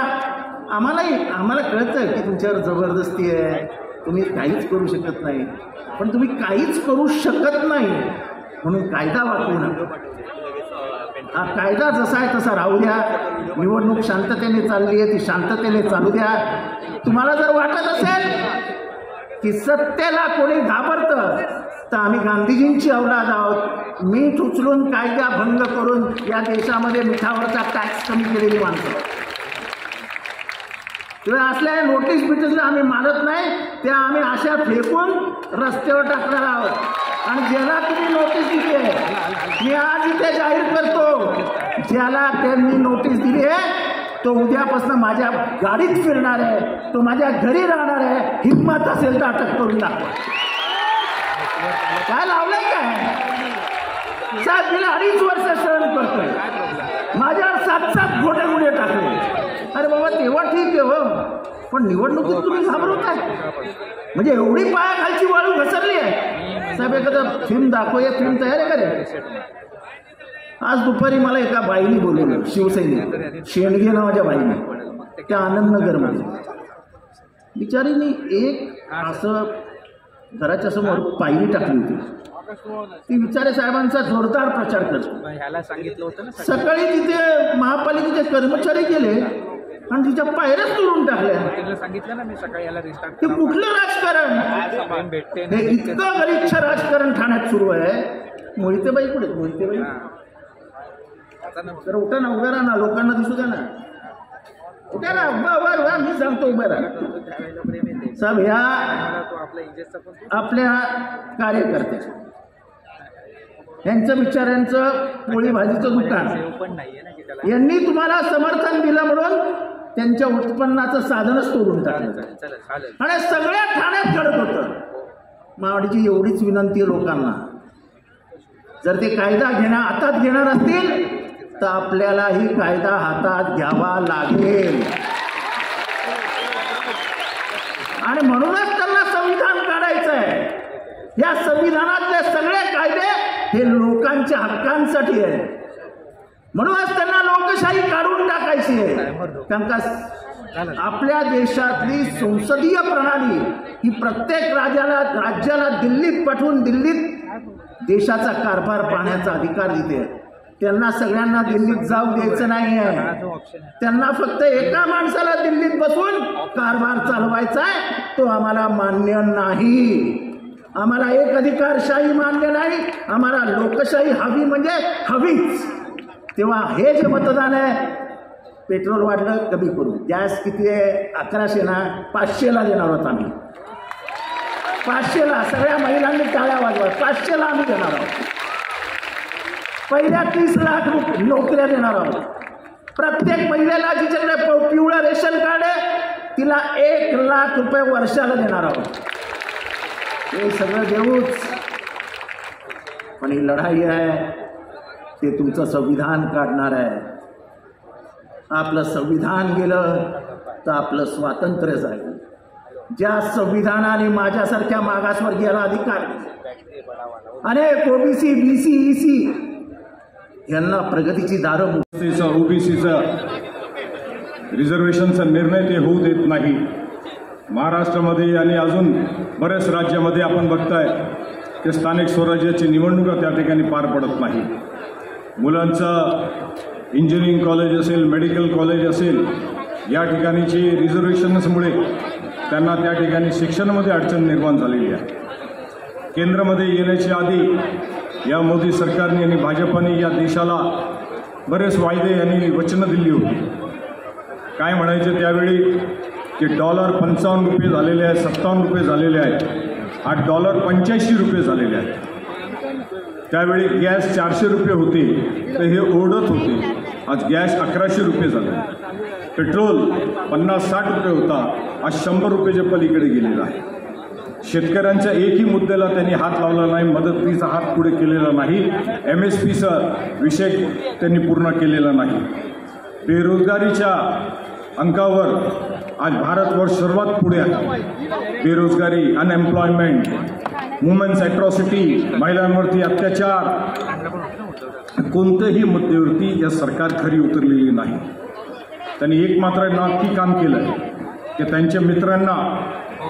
[SPEAKER 5] आम्हाला कळतं की तुमच्यावर जबरदस्ती आहे, तुम्ही काहीच करू शकत नाही, पण तुम्ही काहीच करू शकत नाही म्हणून कायदा वापरू नका. हा कायदा जसा आहे तसा राहू द्या. निवडणूक शांततेने चालली आहे, ती शांततेने चालू द्या. तुम्हाला जर वाटत असेल की सत्तेला कोणी घाबरतं तर आम्ही गांधीजींची औलाद आहोत. मीठ उचलून कायदा भंग करून या देशामध्ये मिठावरचा टॅक्स कमी केलेली माणसं. किंवा असल्या नोटीस बिटीसला आम्ही मानत नाही, त्या आम्ही अशा फेकून रस्त्यावर टाकणार आहोत. आणि ज्याला तुम्ही नोटीस दिली आहे, मी आज इथे जाहीर करतो, ज्याला त्यांनी नोटीस दिली आहे तो उद्यापासून माझ्या गाडीत फिरणार आहे, तो माझ्या घरी राहणार आहे. हिंमत असेल तर अटक करून दाखवा. काय लावलंय काय? साहेब गेले 2.5 वर्ष सहन करतोय. माझ्यावर 7 खोटे गुन्हे टाकले. अरे बाबा तेव्हा ठीक आहे हो, पण निवडणुकीत तुम्ही घाबरवताय. म्हणजे एवढी पायाखालची वाळू घसरली आहे. साहेब एखादं फिल्म दाखव, फिल्म तयार आहे का रे? आज दुपारी मला एका बाईने बोलवलं, शिवसैनिक शेंडगे नावाच्या बाईने, त्या आनंदनगरमध्ये. बिचारीने एक असं घराच्या समोर पायरी टाकली होती. ती विचारे साहेबांचा जोरदार प्रचार करते. सकाळी तिथे महापालिकेचे कर्मचारी गेले आणि तिच्या पायऱ्याच तोडून टाकल्या.
[SPEAKER 6] सांगितलं ना मी सकाळी याला रिस्टार्ट.
[SPEAKER 5] ते कुठलं राजकारण? हे इतकं गलिच्छ राजकारण ठाण्यात सुरू आहे. मोहितेबाई कुठे? मोहितेबाई तर उठा ना, उभ्या राहा ना, लोकांना दिसू द्या ना. उठ्या ना, उभा मी सांगतो उभ्या राहा. साहेब ह्या आपल्या कार्यकर्ते यांचं बिचाऱ्यांचं पोळी भाजीचं दुकान, यांनी तुम्हाला समर्थन दिलं म्हणून त्यांच्या उत्पन्नाचं साधनच तोडून टाकलं आणि सगळ्या ठाण्यात घडत होतं. मावडीची एवढीच विनंती आहे लोकांना, जर ते कायदा हातात घेणार असतील तर आपल्यालाही कायदा हातात घ्यावा लागेल. आणि म्हणूनच त्यांना संविधान काढायचं आहे. या संविधानातले सगळे कायदे हे लोकांच्या हक्कांसाठी आहे. म्हणूनच त्यांना लोकशाही काढून टाकायची आहे. कारण का आपल्या देशातली संसदीय प्रणाली ही प्रत्येक राज्याला दिल्लीत पाठवून दिल्लीत देशाचा कारभार पाहण्याचा अधिकार देते. त्यांना सगळ्यांना दिल्लीत जाऊ द्यायचं नाही आहे. त्यांना फक्त एका माणसाला दिल्लीत बसून कारभार चालवायचा आहे, तो आम्हाला मान्य नाही. आम्हाला एक अधिकारशाही मान्य नाही. आम्हाला लोकशाही हवी म्हणजे हवीच. तेव्हा हे जे मतदान आहे, पेट्रोल वाढलं कमी करू, गॅस किती आहे 1100 ना 500ला देणार आहोत आम्ही. 500ला सगळ्या महिलांनी टाळ्या वाजवा. 500ला आम्ही देणार आहोत. पहिल्या 30 लाख नोकऱ्या देणार आहोत. प्रत्येक महिलेला जिच्याकडे पिवळं रेशन कार्ड आहे तिला 1 लाख रुपये वर्षाला देणार आहोत. हे सगळं देऊच, पण ही लढाई आहे ते तुमचं संविधान काढणार आहे. आपलं संविधान गेलं तर आपलं स्वातंत्र्य जाईल. ज्या संविधानाने माझ्यासारख्या मागासवर्गीयाला अधिकार दिले, अनेक ओबीसी बीसी ईसी यांना प्रगतीची दारं,
[SPEAKER 7] ओबीसीचा रिझर्वेशनचा निर्णय ते होऊ देत नाही. महाराष्ट्रामध्ये आणि अजून बऱ्याच राज्यामध्ये आपण बघताय की स्थानिक स्वराज्याची निवडणुका त्या ठिकाणी पार पडत नाही. मुलांचं इंजिनिअरिंग कॉलेज असेल, मेडिकल कॉलेज असेल, या ठिकाणीची रिझर्वेशन्समुळे त्यांना त्या ठिकाणी शिक्षणामध्ये अडचण निर्माण झालेली आहे. केंद्रामध्ये येण्याच्या आधी या मोदी सरकारने आणि भाजपाने या देशाला बरेच वायदे आणि वचनं दिली होती. काय म्हणायचे त्यावेळी की डॉलर 55 रुपये झालेले आहेत, 57 रुपये झालेले आहेत. आज डॉलर 85 रुपये झालेले आहेत. त्यावेळी गॅस 400 रुपये होते तर हे ओढत होते. आज गॅस 1100 रुपये झाले. पेट्रोल 50-60 रुपये होता, आज 100 रुपयेच्या पलीकडे गेलेला आहे. शेतकऱ्यांच्या एकही मुद्द्याला त्यांनी हात लावला नाही, मदतीचा हात पुढे केलेला नाही, MSPचा विषय त्यांनी पूर्ण केलेला नाही. बेरोजगारीच्या अंकावर आज भारतवर्ष सर्वात पुढे आहे. बेरोजगारी, अनएम्प्लॉयमेंट, वुमन्स ॲट्रॉसिटी, महिलांवरती अत्याचार, कोणत्याही मुद्द्यावरती या सरकार खरी उतरलेली नाही. त्यांनी एक मात्र नक्की काम केलं की त्यांच्या मित्रांना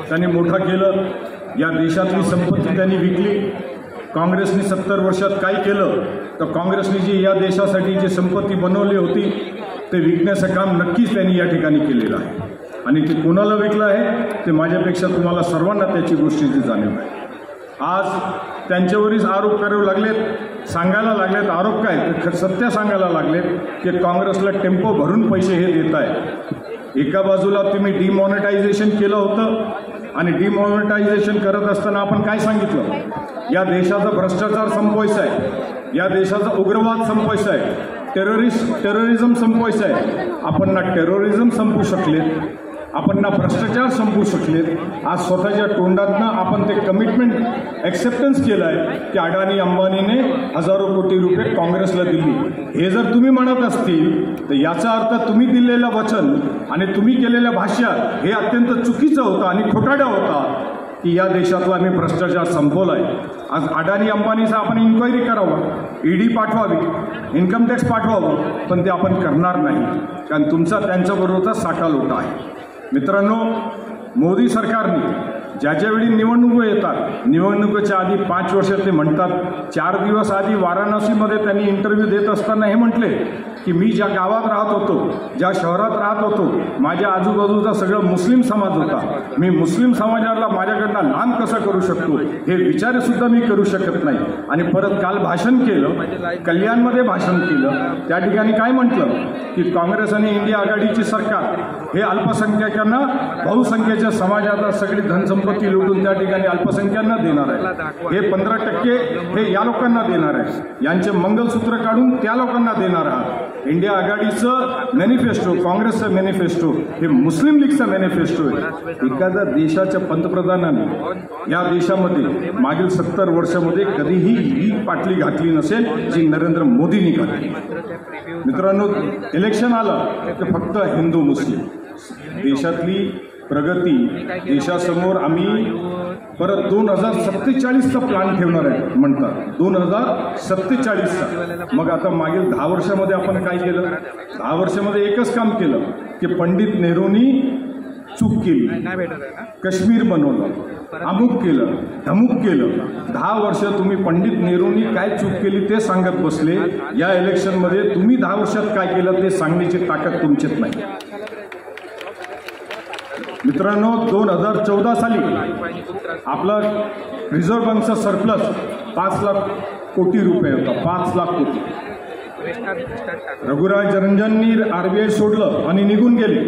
[SPEAKER 7] त्यांनी मोठं केलं. या देशातली संपत्ती त्यांनी विकली. काँग्रेसने 70 वर्षात काय केलं तर काँग्रेसने जी या देशासाठी जी संपत्ती बनवली होती ते विकण्याचं काम नक्कीच त्यांनी या ठिकाणी केलेलं आहे. आणि ते कोणाला विकलं आहे ते माझ्यापेक्षा तुम्हाला सर्वांना त्याची गोष्टीची जाणीव आहे. आज त्यांच्यावरच आरोप करावे लागलेत, सांगायला लागलेत. आरोप काय तर सत्य सांगायला लागलेत की काँग्रेसला टेम्पो भरून पैसे हे देत आहे. एका बाजूला तुम्ही डिमॉनिटायझेशन केलं होतं आणि डिमॉनिटायझेशन करत असताना आपण काय सांगितलं, या देशाचा भ्रष्टाचार संपवायचा आहे, या देशाचा उग्रवाद संपवायचा आहे, टेररिझम संपवायचं आहे. आपण ना टेररिझम संपवू शकलेत, आपण ना भ्रष्टाचार संपवू शकलेत. आज स्वतःच्या तोंडातनं आपण ते कमिटमेंट ॲक्सेप्टन्स केलं आहे की अडाणी अंबानीने हजारो कोटी रुपये काँग्रेसला दिली. हे जर तुम्ही म्हणत असतील तर याचा अर्थ तुम्ही दिलेलं वचन आणि तुम्ही केलेलं भाष्य हे अत्यंत चुकीचं होतं आणि खोटारडा होता की या देशातला आम्ही भ्रष्टाचार संपवला आहे. आज अडाणी अंबानीचा आपण इन्क्वायरी करावं, ED पाठवावी, इन्कम टॅक्स पाठवावं, पण ते आपण करणार नाही कारण तुमचा त्यांच्याबरोबरचा साठा लोटा आहे. मित्रांनो, मोदी सरकारने ज्याच्या वेळी निवडणुका येतात, निवडणुकीच्या आधी 5 वर्ष ते म्हणतात, 4 दिवस आधी वाराणसीमध्ये त्यांनी इंटरव्ह्यू देत असताना हे म्हटले की मी ज्या गावात राहत होतो, ज्या शहरात राहत होतो, माझ्या आजूबाजूचा सगळं मुस्लिम समाज होता. मी मुस्लिम समाजाला माझ्याकडनं लांब कसा करू शकतो हे विचारसुद्धा मी करू शकत नाही. आणि परत काल भाषण केलं, कल्याणमध्ये भाषण केलं, त्या ठिकाणी काय म्हटलं की काँग्रेस आणि इंडिया आघाडीची सरकार हे अल्पसंख्याकांना, बहुसंख्येच्या समाजाला सगळी धनसंपत्ती लुटून त्या ठिकाणी अल्पसंख्यांना देणार आहे. हे 15% हे या लोकांना देणार आहे, यांचे मंगलसूत्र काढून त्या लोकांना देणार आहात. इंडिया आघाडीचं मॅनिफेस्टो, काँग्रेसचं मॅनिफेस्टो हे मुस्लिम लीगचं मॅनिफेस्टो आहे. एखाद्या देशाच्या पंतप्रधानाने या देशामध्ये मागील 70 वर्षामध्ये कधीही ही पाटली घातली नसेल जी नरेंद्र मोदींनी घातली. मित्रांनो, इलेक्शन आलं तर फक्त हिंदू मुस्लिम. देशातली प्रगती, देशासमोर आम्ही परत 2047चा प्लॅन ठेवणार आहे म्हणतात, 2047चा. मग आता मागील 10 वर्षामध्ये आपण काय केलं? 10 वर्षामध्ये एकच काम केलं की पंडित नेहरूंनी चूक केली, काश्मीर बनवलं, अमुक केलं, धमुक केलं. 10 वर्ष तुम्ही पंडित नेहरूंनी काय चूक केली ते सांगत बसले. या इलेक्शनमध्ये तुम्ही 10 वर्षात काय केलं ते सांगण्याची ताकद तुमच्यात नाही. मित्रांनो, 2014 साली आपला रिझर्व्ह बँकचा सरप्लस 5 लाख कोटी रुपये होता. 5 लाख कोटी. रघुराज रंजननी RBI सोडलं आणि निघून गेले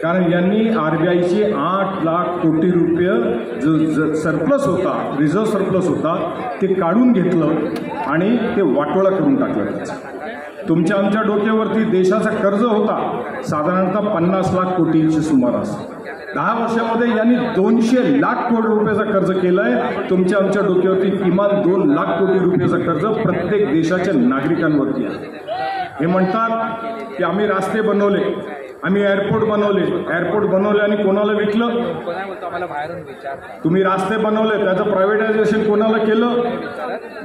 [SPEAKER 7] कारण यांनी RBIचे 8 लाख कोटी रुपये जो सरप्लस होता, रिझर्व्ह सरप्लस होता, ते काढून घेतलं आणि ते वाटोळा करून टाकलं. तुमच्या आमच्या डोक्यावरती देशाचा कर्ज होता साधारणतः 50 लाख कोटींची सुमारास. 10 वर्षामध्ये यांनी 200 लाख कोटी रुपयाचं कर्ज केलं आहे. तुमच्या आमच्या डोक्यावरती किमान 2 लाख कोटी रुपयाचं कर्ज प्रत्येक देशाच्या नागरिकांवरती आहे. हे म्हणतात की आम्ही रस्ते बनवले, आम्ही एअरपोर्ट बनवले आणि कोणाला विकलं? तुम्ही रस्ते बनवले, त्याचं प्रायव्हेटायझेशन कोणाला केलं?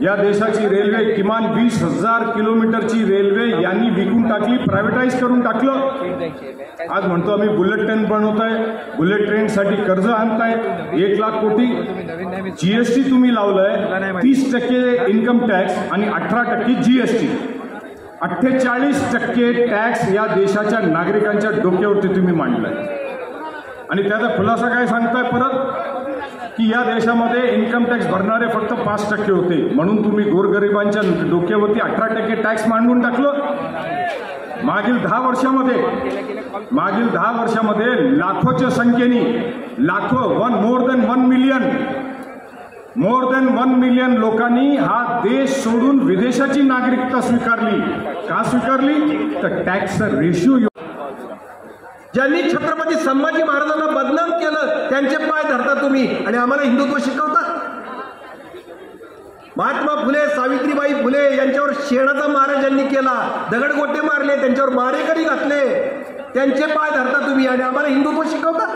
[SPEAKER 7] या देशाची रेल्वे किमान 20,000 किलोमीटरची रेल्वे यांनी विकून टाकली, प्रायव्हेटाईज करून टाकलं. आज म्हणतो आम्ही बुलेट ट्रेन बनवताय, बुलेट ट्रेनसाठी कर्ज आणताय 1 लाख कोटी. GST तुम्ही लावलंय 30% इन्कम टॅक्स आणि 18% GST. 48% टॅक्स या देशाच्या नागरिकांच्या डोक्यावरती तुम्ही मांडलाय. आणि त्याचा खुलासा काय सांगताय परत की या देशामध्ये इन्कम टॅक्स भरणारे फक्त 5% होते, म्हणून तुम्ही गोरगरिबांच्या डोक्यावरती 18% टॅक्स मांडून टाकलं. मागील 10 वर्षामध्ये लाखोच्या संख्येने, मोर दॅन 1 मिलियन लोकांनी हा देश सोडून विदेशाची नागरिकता स्वीकारली. का स्वीकारली? तर टॅक्सचा रेशिओ.
[SPEAKER 6] ज्यांनी छत्रपती संभाजी महाराजांना बदनाम केलं त्यांचे पाय धरता तुम्ही आणि आम्हाला हिंदुत्व शिकवता. महात्मा फुले, सावित्रीबाई फुले यांच्यावर शेणाचा मारा ज्यांनी केला, दगडगोटे मारले, त्यांच्यावर मारेकरी घातले, त्यांचे पाय धरता तुम्ही आणि आम्हाला हिंदुत्व शिकवता.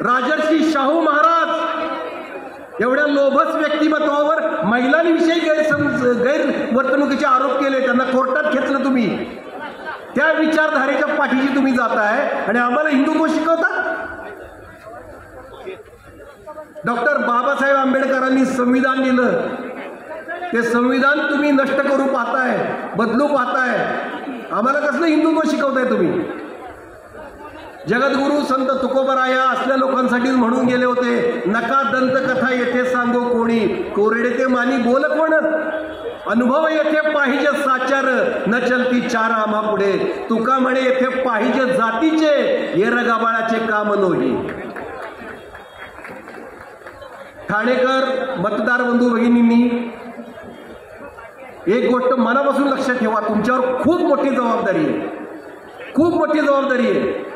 [SPEAKER 6] राजर्षी शाहू महाराज एवढ्या लोभस व्यक्तिमत्वावर महिलांविषयी गैरवर्तणुकीचे आरोप केले, त्यांना कोर्टात खेचलं तुम्ही. त्या विचारधारेच्या पाठीशी तुम्ही जाताय आणि आम्हाला हिंदुत्व शिकवता. डॉक्टर बाबासाहेब आंबेडकरांनी संविधान दिलं, ते संविधान तुम्ही नष्ट करू पाहताय, बदलू पाहताय. आम्हाला कसलं हिंदुत्व शिकवताय तुम्ही. जगद्गुरु संत तुकोबराया असल्या लोकांसाठी म्हणून गेले होते, नका दंतकथा येथे सांगो कोणी, कोरडे ते मानी बोल कोण, अनुभव येथे पाहिजे साचार, न चलती चार आम्हा पुढे. तुका म्हणे येथे पाहिजे जातीचे, येर गाबाळाचे काम नोही. ठाणेकर मतदार बंधू भगिनींनी एक गोष्ट मनापासून लक्षात ठेवा, तुमच्यावर खूप मोठी जबाबदारी आहे, खूप मोठी जबाबदारी आहे.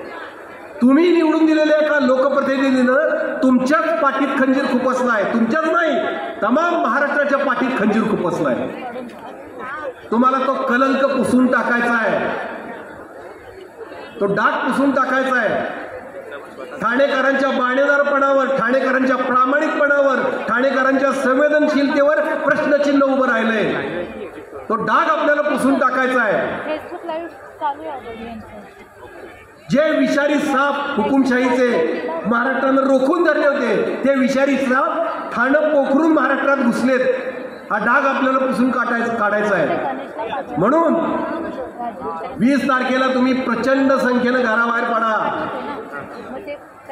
[SPEAKER 6] तुम्ही निवडून दिलेल्या एका लोकप्रतिनिधीनं तुमच्याच पाठीत खंजीर खुपसलाय, तुमच्याच नाही तमाम महाराष्ट्राच्या पाठीत खंजीर खुपसलाय. तुम्हाला तो कलंक पुसून टाकायचा आहे, तो डाग पुसून टाकायचा आहे. ठाणेकरांच्या बाणेदारपणावर, ठाणेकरांच्या प्रामाणिकपणावर, ठाणेकरांच्या संवेदनशीलतेवर प्रश्नचिन्ह उभं राहिलंय. तो डाग आपल्याला पुसून टाकायचा आहे.
[SPEAKER 1] फेसबुक लाईव्ह चालू आहे.
[SPEAKER 6] जे विषारी साप हुकुमशाहीचे महाराष्ट्रानं रोखून धरले होते, ते विषारी साप ठाणं पोखरून महाराष्ट्रात घुसलेत. हा डाग आपल्याला पुसून काढायचा आहे. म्हणून 20 तारखेला तुम्ही प्रचंड संख्येनं घराबाहेर पडा.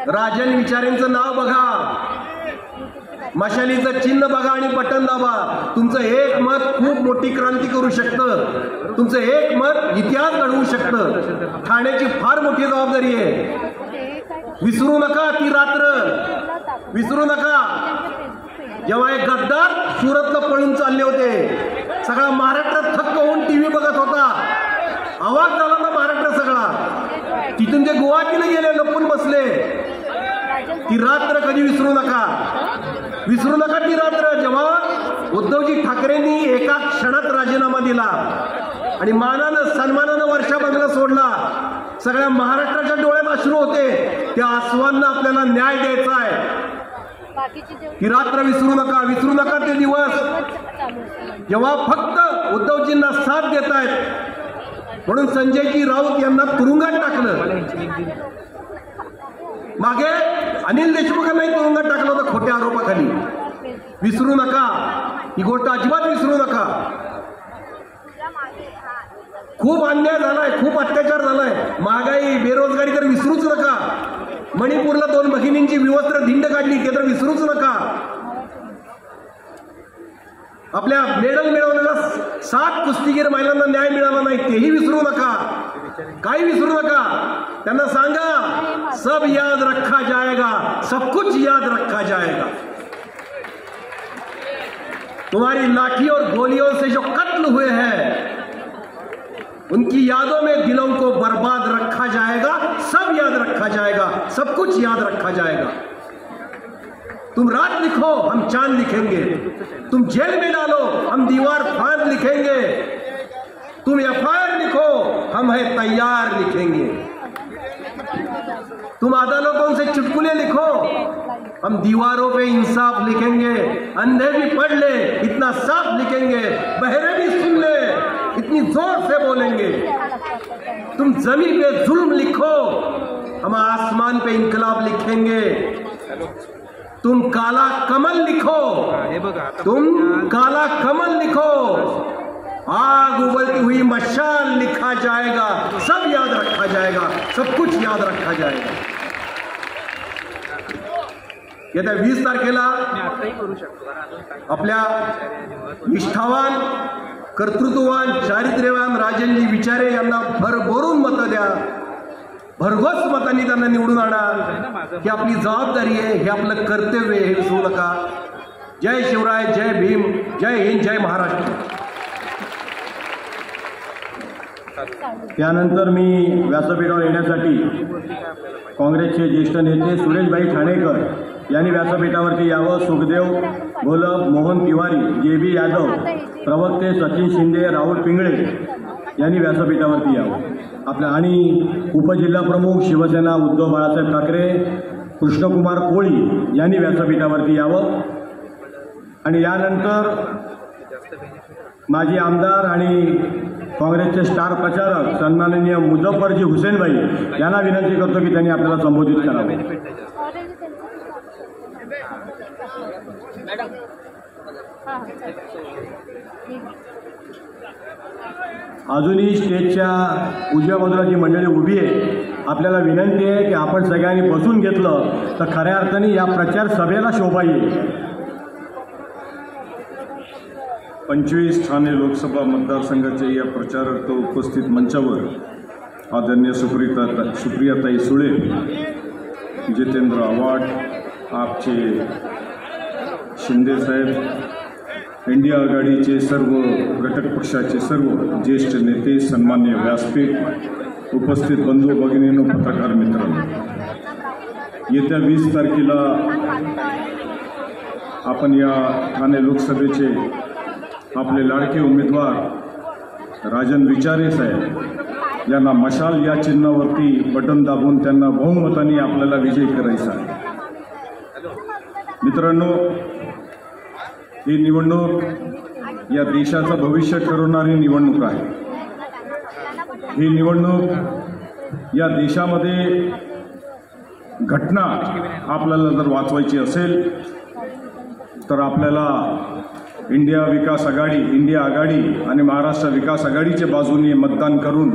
[SPEAKER 6] राजन विचारेंचं नाव बघा, मशालीचं चिन्ह बघा आणि बटन दाबा. तुमचं एक मत खूप मोठी क्रांती करू शकतं, तुमचं एक मत इतिहास घडवू शकतं. ठाण्याची फार मोठी जबाबदारी आहे. विसरू नका ती रात्र, विसरू नका जेव्हा एक गद्दार सुरतला पळून चालले होते. सगळा महाराष्ट्र थक्क होऊन टीव्ही बघत होता, आवाज झाला ना महाराष्ट्र सगळा. तिथून ते गुवाहाटीला गेले, लपून बसले. ती रात्र कधी विसरू नका, विसरू नका ती रात्र जेव्हा उद्धवजी ठाकरेंनी एका क्षणात राजीनामा दिला आणि मानानं सन्मानानं वर्षा बंगला सोडला. सगळ्या महाराष्ट्राच्या डोळ्यात अश्रू होते. त्या आसवांना आपल्याला न्याय द्यायचा आहे. ती रात्र विसरू नका, विसरू नका ते दिवस जेव्हा फक्त उद्धवजींना साथ देत आहेत म्हणून संजयजी राऊत यांना तुरुंगात टाकलं. मागे अनिल देशमुखांनाही तुरुंगात टाकलं होतं खोट्या आरोपाखाली. विसरू नका, ही गोष्ट अजिबात विसरू नका. खूप अन्याय झालाय, खूप अत्याचार झालाय, महागाई, बेरोजगारी तर विसरूच नका. मणिपूरला 2 भगिनींची विवस्त्र धिंड काढली, ते तर विसरूच नका. आपल्या मेडल मिळवलेल्या 7 कुस्तीगीर महिलांना न्याय मिळाला नाही, तेही विसरू नका. काही विसरू नका. त्यांना सांगा सब याद रखा जाएगा, सब कुछ याद रखा जाएगा. तुम्हारी लाठी और गोलियों से जो कत्ल हुए हैं उनकी यादों में दिलों को बर्बाद रखा जाएगा, सब याद रखा जाएगा, सब कुछ याद रखा जाएगा. तुम रात लिखो, हम चांद लिखेंगे. तुम जेल में डालो, हम दीवार फांद लिखेंगे. तुम एफआईआर लिखो, हम है तैयार लिखेंगे. तुम अदालतों से चुटकुले लिखो, हम दीवारों पे इंसाफ लिखेंगे. अंधे भी पढ़ ले, इतना साफ लिखेंगे. बहरे भी सुन ले, इतनी जोर से बोलेंगे. तुम जमीन पे जुल्म लिखो, हम आसमान पे इंकलाब लिखेंगे. तुम काला कमल लिखो, तुम काला कमल लिखो. आग उबलती हुई मशाल लिखा जाएगा, सब याद रखा जाएगा, सब कुछ याद रखा जाएगा. येत्या 20 तारखेला आपल्या निष्ठावान, कर्तृत्ववान, चारित्र्यवान राजनजी विचारे यांना भरभरून मतं द्या. भरघोस मतांनी त्यांना निवडून आणा. ही आपली जबाबदारी आहे, हे आपलं कर्तव्य आहे, हे विसरू नका. जय शिवराय, जय भीम, जय हिंद, जय महाराष्ट्र.
[SPEAKER 4] त्यानंतर मी व्यासपीठावर येण्यासाठी काँग्रेसचे ज्येष्ठ नेते सुरेशभाई ठाणेकर यांनी व्यासपीठावरती यावं, सुखदेव घोलप, मोहन तिवारी, JB यादव, प्रवक्ते सचिन शिंदे, राहुल पिंगळे यांनी व्यासपीठावरती यावं आपल्या, आणि उपजिल्हाप्रमुख शिवसेना उद्धव बाळासाहेब ठाकरे, कृष्णकुमार कोळी यांनी व्यासपीठावरती यावं, आणि यानंतर माजी आमदार आणि काँग्रेसचे स्टार प्रचारक सन्माननीय मुझफ्फरजी हुसेनभाई यांना विनंती करतो की त्यांनी आपल्याला संबोधित करावे. अजूनही स्टेजच्या उजव्या बाजूला जी मंडळी उभी आहे, आपल्याला विनंती आहे की आपण सगळ्यांनी बसून घेतलं तर खऱ्या अर्थाने या प्रचार सभेला शोभा येईल.
[SPEAKER 7] 25 ठाणे लोकसभा मतदारसंघाच्या या प्रचारार्थ उपस्थित मंचावर आदरणीय सुप्रियाताई सुळे, जितेंद्र आव्हाड, आपचे शिंदेसाहेब, इंडिया आघाडीचे सर्व घटक पक्षाचे सर्व ज्येष्ठ नेते, सन्मान्य व्यासपीठ, उपस्थित बंधू भगिनींनो, पत्रकार मित्रांनो, येत्या 20 तारखेला आपण या ठाणे लोकसभेचे आपले लाडके उमेदवार राजन विचारे साहेब यांना मशाल या चिन्हावरती बटन दाबून त्यांना बहुमताने आपल्याला विजयी करायचा आहे. मित्रांनो, ही निवडणूक या देशाचं भविष्य ठरवणारी निवडणूक आहे. ही निवडणूक या देशामध्ये घटना आपल्याला जर वाचवायची असेल तर आपल्याला इंडिया आघाडी आणि महाराष्ट्र विकास आघाडीच्या बाजूने मतदान करून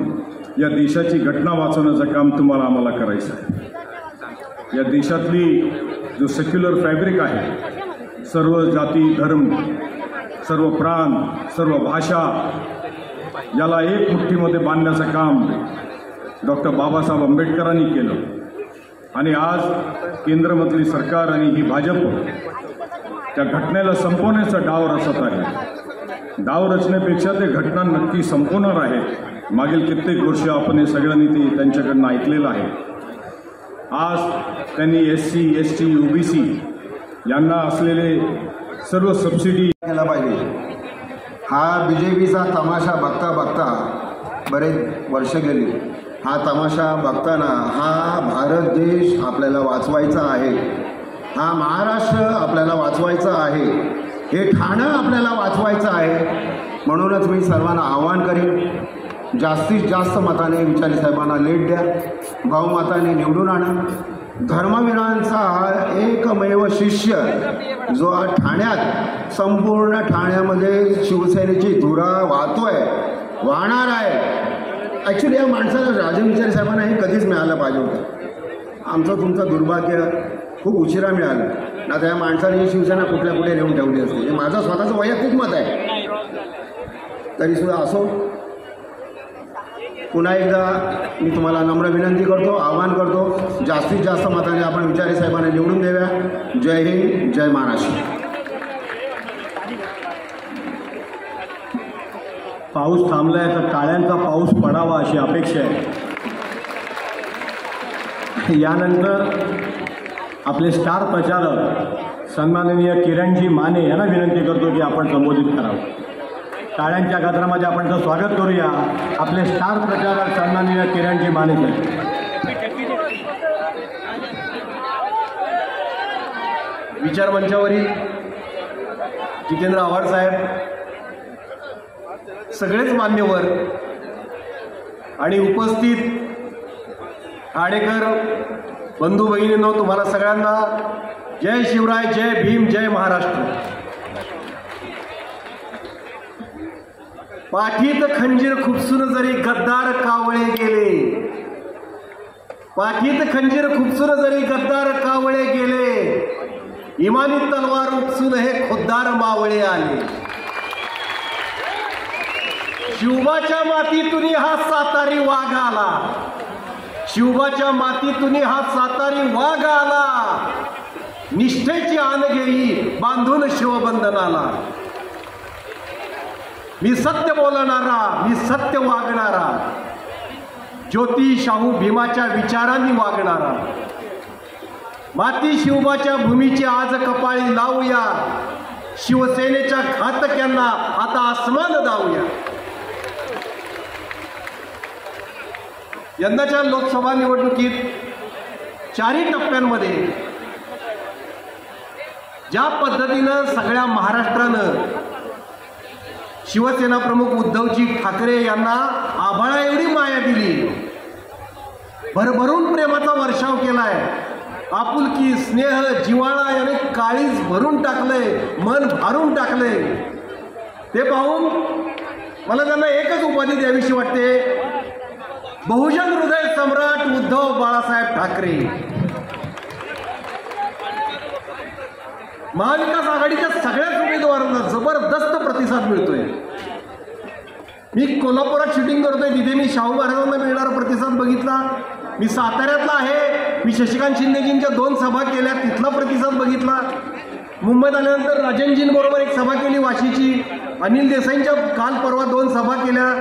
[SPEAKER 7] या देशाची घटना वाचवण्याचं काम तुम्हाला आम्हाला करायचं आहे. या देशातली जो सेक्युलर फॅब्रिक आहे, सर्व जाती धर्म, सर्व प्रांत, सर्व भाषा याला एक मुठ्ठीमध्ये बांधण्याचं काम डॉक्टर बाबासाहेब आंबेडकरांनी केलं, आणि आज केंद्रामधली सरकार आणि ही भाजप त्या घटनेला संपवण्याचा डाव रचत आहे. डाव रचण्यापेक्षा ते घटना नक्की संपवणार आहेत. मागील कित्येक वर्ष आपण हे सगळ्यांनी ते त्यांच्याकडनं ऐकलेलं आहे. आज त्यांनी SC, ST, OBC यांना असलेले सर्व सबसिडी
[SPEAKER 8] केला पाहिजे. हा BJPचा तमाशा बघता बघता बरेच वर्ष गेली. हा तमाशा बघताना हा भारत देश आपल्याला वाचवायचा आहे, हा महाराष्ट्र आपल्याला वाचवायचा आहे, हे ठाणं आपल्याला वाचवायचं आहे. म्हणूनच मी सर्वांना आवाहन करेन, जास्तीत जास्त मताने विचारे साहेबांना लीड द्या, बहुमताने निवडून आणा. धर्मवीरांचा एकमेव शिष्य जो आज ठाण्यात, संपूर्ण ठाण्यामध्ये शिवसेनेची धुरा वाहणार आहे. ॲक्च्युली या माणसाला राजन विचारे साहेबांना हे कधीच मिळालं पाहिजे होतं. आमचं तुमचं दुर्भाग्य खूप उशिरा मिळालं ना. त्या माणसाने ही शिवसेना कुठल्या कुठे नेऊन ठेवली असते. हे माझं स्वतःचं वैयक्तिक मत आहे. तरीसुद्धा असो, पुन्हा एकदा मी तुम्हाला नम्र विनंती करतो, आवाहन करतो, जास्तीत जास्त मताने आपण विचारे साहेबांना निवडून देऊया. जय हिंद, जय महाराष्ट्र.
[SPEAKER 4] पाऊस थांबलाय तर टाळ्यांचा पाऊस पडावा अशी अपेक्षा आहे. यानंतर आपले स्टार प्रचारक सन्माननीय किरणजी माने यांना विनंती करतो की आपण संबोधित करावं. टाळ्यांच्या गजरामध्ये आपण तर स्वागत करूया आपले स्टार प्रचारक सन्माननीय किरणजी माने साहेब.
[SPEAKER 6] विचारमंचावरील जितेंद्र आव्हाड साहेब, सगळेच मान्यवर आणि उपस्थित ठाणेकर बंधू भगिनींनो, तुम्हाला सगळ्यांना जय शिवराय, जय भीम, जय महाराष्ट्र. पाठीत खंजीर खुपसून जरी गद्दार कावळे गेले, पाठीत खंजीर खुपसून जरी गद्दार कावळे गेले, इमानी तलवार उपसून हे खुद्दार मावळे आले. शिवबाच्या मातीतून हा सातारी वाघ आला, शिवबाच्या मातीतून हा सातारी वाघ आला, निष्ठेची आण घेई बांधून शिवबंधनाला. मी सत्य बोलणारा, मी सत्य वागणारा, ज्योती शाहू भीमाच्या विचारांनी वागणारा, माती शिवबाच्या भूमीची आज कपाळी लावूया, शिवसेनेच्या घातक्यांना आता आसमान दावूया. यंदाच्या लोकसभा निवडणुकीत चारही टप्प्यांमध्ये ज्या पद्धतीनं सगळ्या महाराष्ट्रानं शिवसेना प्रमुख उद्धवजी ठाकरे यांना आभाळा एवढी माया दिली, भरभरून प्रेमाचा वर्षाव केलाय, आपुलकी, स्नेह, जिव्हाळा याने काळीज भरून टाकलंय, मन भारून टाकलंय, ते पाहून मला त्यांना एकच उपाधी द्यावीशी वाटते, बहुजन हृदय सम्राट उद्धव बाळासाहेब ठाकरे. महाविकास आघाडीच्या सगळ्याच उमेदवारांना जबरदस्त प्रतिसाद मिळतोय. मी कोल्हापुरात शूटिंग करतोय, तिथे मी शाहू महाराजांना मिळणारा प्रतिसाद बघितला. मी साताऱ्यातला आहे, मी शशिकांत शिंदेजींच्या 2 सभा केल्या, तिथला प्रतिसाद बघितला. मुंबईत आल्यानंतर राजनजींबरोबर एक सभा केली वाशीची, अनिल देसाईंच्या काल परवा 2 सभा केल्या.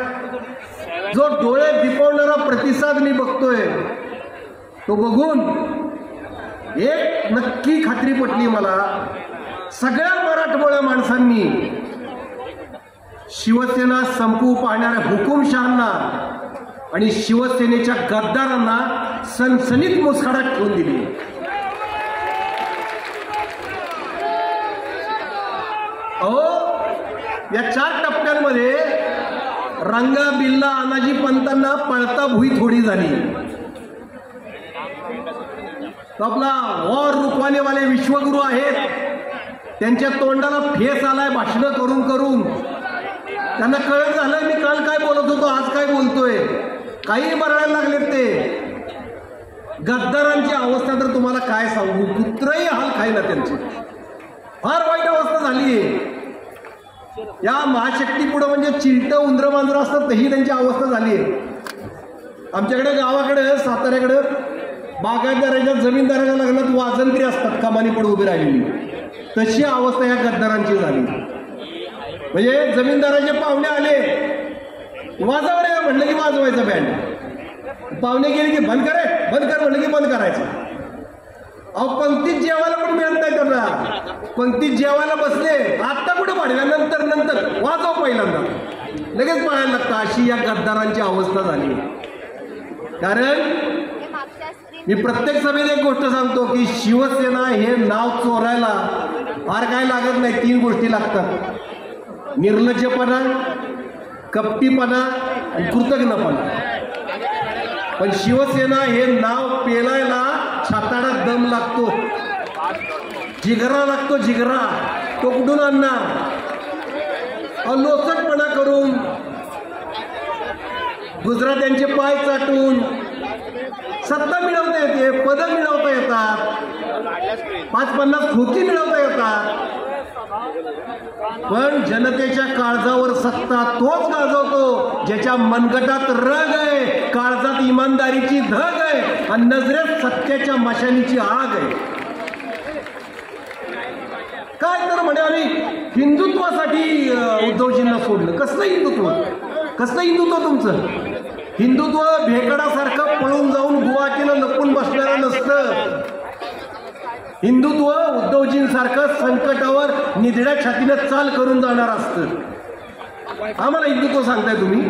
[SPEAKER 6] जो डोळे दिपवणारा प्रतिसाद मी बघतोय तो बघून एक नक्की खात्री पटली मला, सगळ्या मराठमोळ्या माणसांनी शिवसेना संपवू पाहणाऱ्या हुकुमशहांना आणि शिवसेनेच्या गद्दारांना सनसनीत मुस्कारात ठेवून दिली. अहो, या 4 टप्प्यांमध्ये रंगा बिल्ला अनाजी पंतांना पळता भुई थोडी झाली. आपला और रुकवानेवाले विश्वगुरू आहेत, त्यांच्या तोंडाला फेस आलाय भाषणं करून करून. त्यांना कळत झालं मी काल काय बोलत होतो, आज काय बोलतोय, काही बरडायला लागलेत ते. गद्दारांची अवस्था तर तुम्हाला काय सांगू, कुत्रही हाल खायला त्यांची फार वाईट अवस्था झाली आहे. या महाशक्ती पुढे म्हणजे चिलटं उंदरं मांजरं असतात तशी त्यांची अवस्था झाली आहे. आमच्याकडे गावाकडे साताऱ्याकडे बागायतदाराच्या जमीनदाराच्या लग्नात वाजंत्री असतात कमानी पुढे उभी राहिलेली, तशी अवस्था या गद्दारांची झाली. म्हणजे जमीनदाराचे पाहुणे आले, वाजव रे म्हणलं की वाजवायचं बँड, पाहुणे गेले की बंद करे, बंद कर म्हणलं की बंद करायचं. अहो, पंक्तीत जेवायला पण मिळत नाही त्यांना. पंक्तीत जेवायला बसले, आत्ता कुठे पाडव्या, नंतर नंतर वाजव पहिल्यांदा, लगेच पळायला लागतं. अशी या गद्दारांची अवस्था झाली. कारण मी प्रत्येक सभेत एक गोष्ट सांगतो की शिवसेना हे नाव चोरायला फार काय लागत नाही, 3 गोष्टी लागतात: निर्लज्जपणा, कपटीपणा आणि कृतज्ञपणा. पण शिवसेना हे नाव पेलायला छाताडा दम लागतो, जिगरा लागतो, जिगरा. तो कुठून आणणार? लोचटपणा करून, गुजरात्यांचे पाय चाटून सत्ता मिळवता येते, पदं मिळवता येतात, 5-50 खोकी मिळवता येतात. पण जनतेच्या काळजावर सत्ता तोच गाजवतो ज्याच्या मनगटात रग आहे, काळजात इमानदारीची धग आहे आणि नजरेत सत्याच्या मशालीची आग आहे. काय तर म्हणे आम्ही हिंदुत्वासाठी उद्धवजींना सोडलं. कसलं हिंदुत्व, कसलं हिंदुत्व तुमचं? हिंदुत्व भेकडासारखं पळून जाऊन गुवाहाटीला लपून बसणारं नसतं. हिंदुत्व उद्धवजींसारखं संकटावर निधड्या छातीनं चाल करून जाणार असतं. आम्हाला हिंदुत्व सांगताय तुम्ही?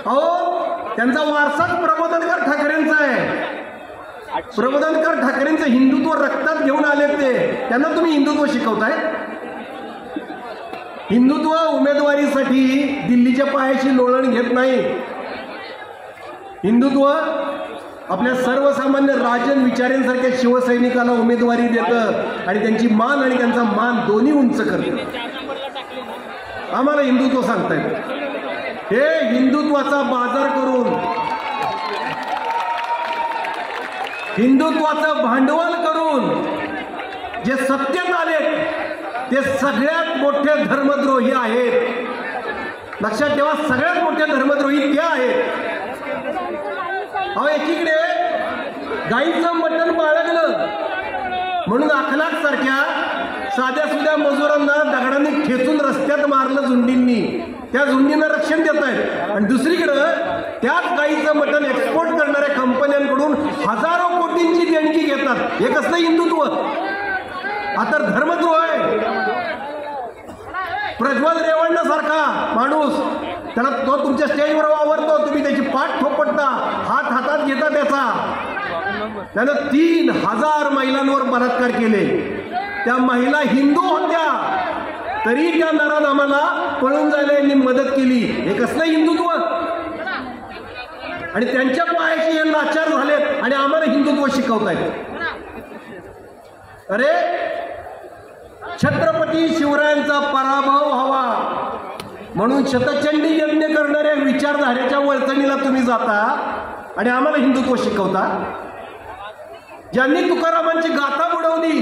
[SPEAKER 6] अहो, त्यांचा वारसाच प्रबोधनकार ठाकरेंचा आहे. प्रबोधनकार ठाकरेंचं हिंदुत्व रक्तात घेऊन आले ते, त्यांना तुम्ही हिंदुत्व शिकवताय? हिंदुत्व उमेदवारीसाठी दिल्लीच्या पायाशी लोळण घेत नाही. हिंदुत्व आपल्या सर्वसामान्य राजन विचारेंसारख्या शिवसैनिकाला उमेदवारी देतं आणि त्यांची मान आणि त्यांचा मान दोन्ही उंच करतं. आम्हाला हिंदुत्व सांगतायत. हे हिंदुत्वाचा बाजार करून, हिंदुत्वाचं भांडवल करून जे सत्तेत आलेत ते सगळ्यात मोठे धर्मद्रोही आहेत. लक्षात ठेवा, सगळ्यात मोठे धर्मद्रोही ते आहेत. अहो, एकीकडे गाईचं मटण बाळगलं म्हणून अखलाक सारख्या साध्या सुध्या मजुरांना दगडांनी ठेचून रस्त्यात मारलं झुंडींनी, त्या झुंडींना रक्षण देत आहेत. आणि दुसरीकडं त्याच गाईचं मटण एक्सपोर्ट करणाऱ्या कंपन्यांकडून हजारो कोटींची देणगी घेतात. हे कसलं हिंदुत्व? हा तर धर्मद्रोह आहे. प्रज्वल रेवण्णासारखा माणूस, त्याला तो तुमच्या स्टेजवर वावरतो, तुम्ही त्याची पाठ थोपटता, हात हातात घेता त्याचा. त्यानं 3000 महिलांवर बलात्कार केले. त्या महिला हिंदू होत्या तरी त्या नराधमाला पळून जायला यांनी मदत केली. हे कसलं हिंदुत्व? आणि त्यांच्या पायाशी हे लाचार झालेत आणि आम्हाला हिंदुत्व शिकवतायत. अरे छत्रपती शिवरायांचा पराभव व्हावा म्हणून शतचंडी यज्ञ करणाऱ्या विचारधारेच्या वळचणीला तुम्ही जाता आणि आम्हाला हिंदुत्व शिकवता. ज्यांनी तुकारामांची गाथा बुडवली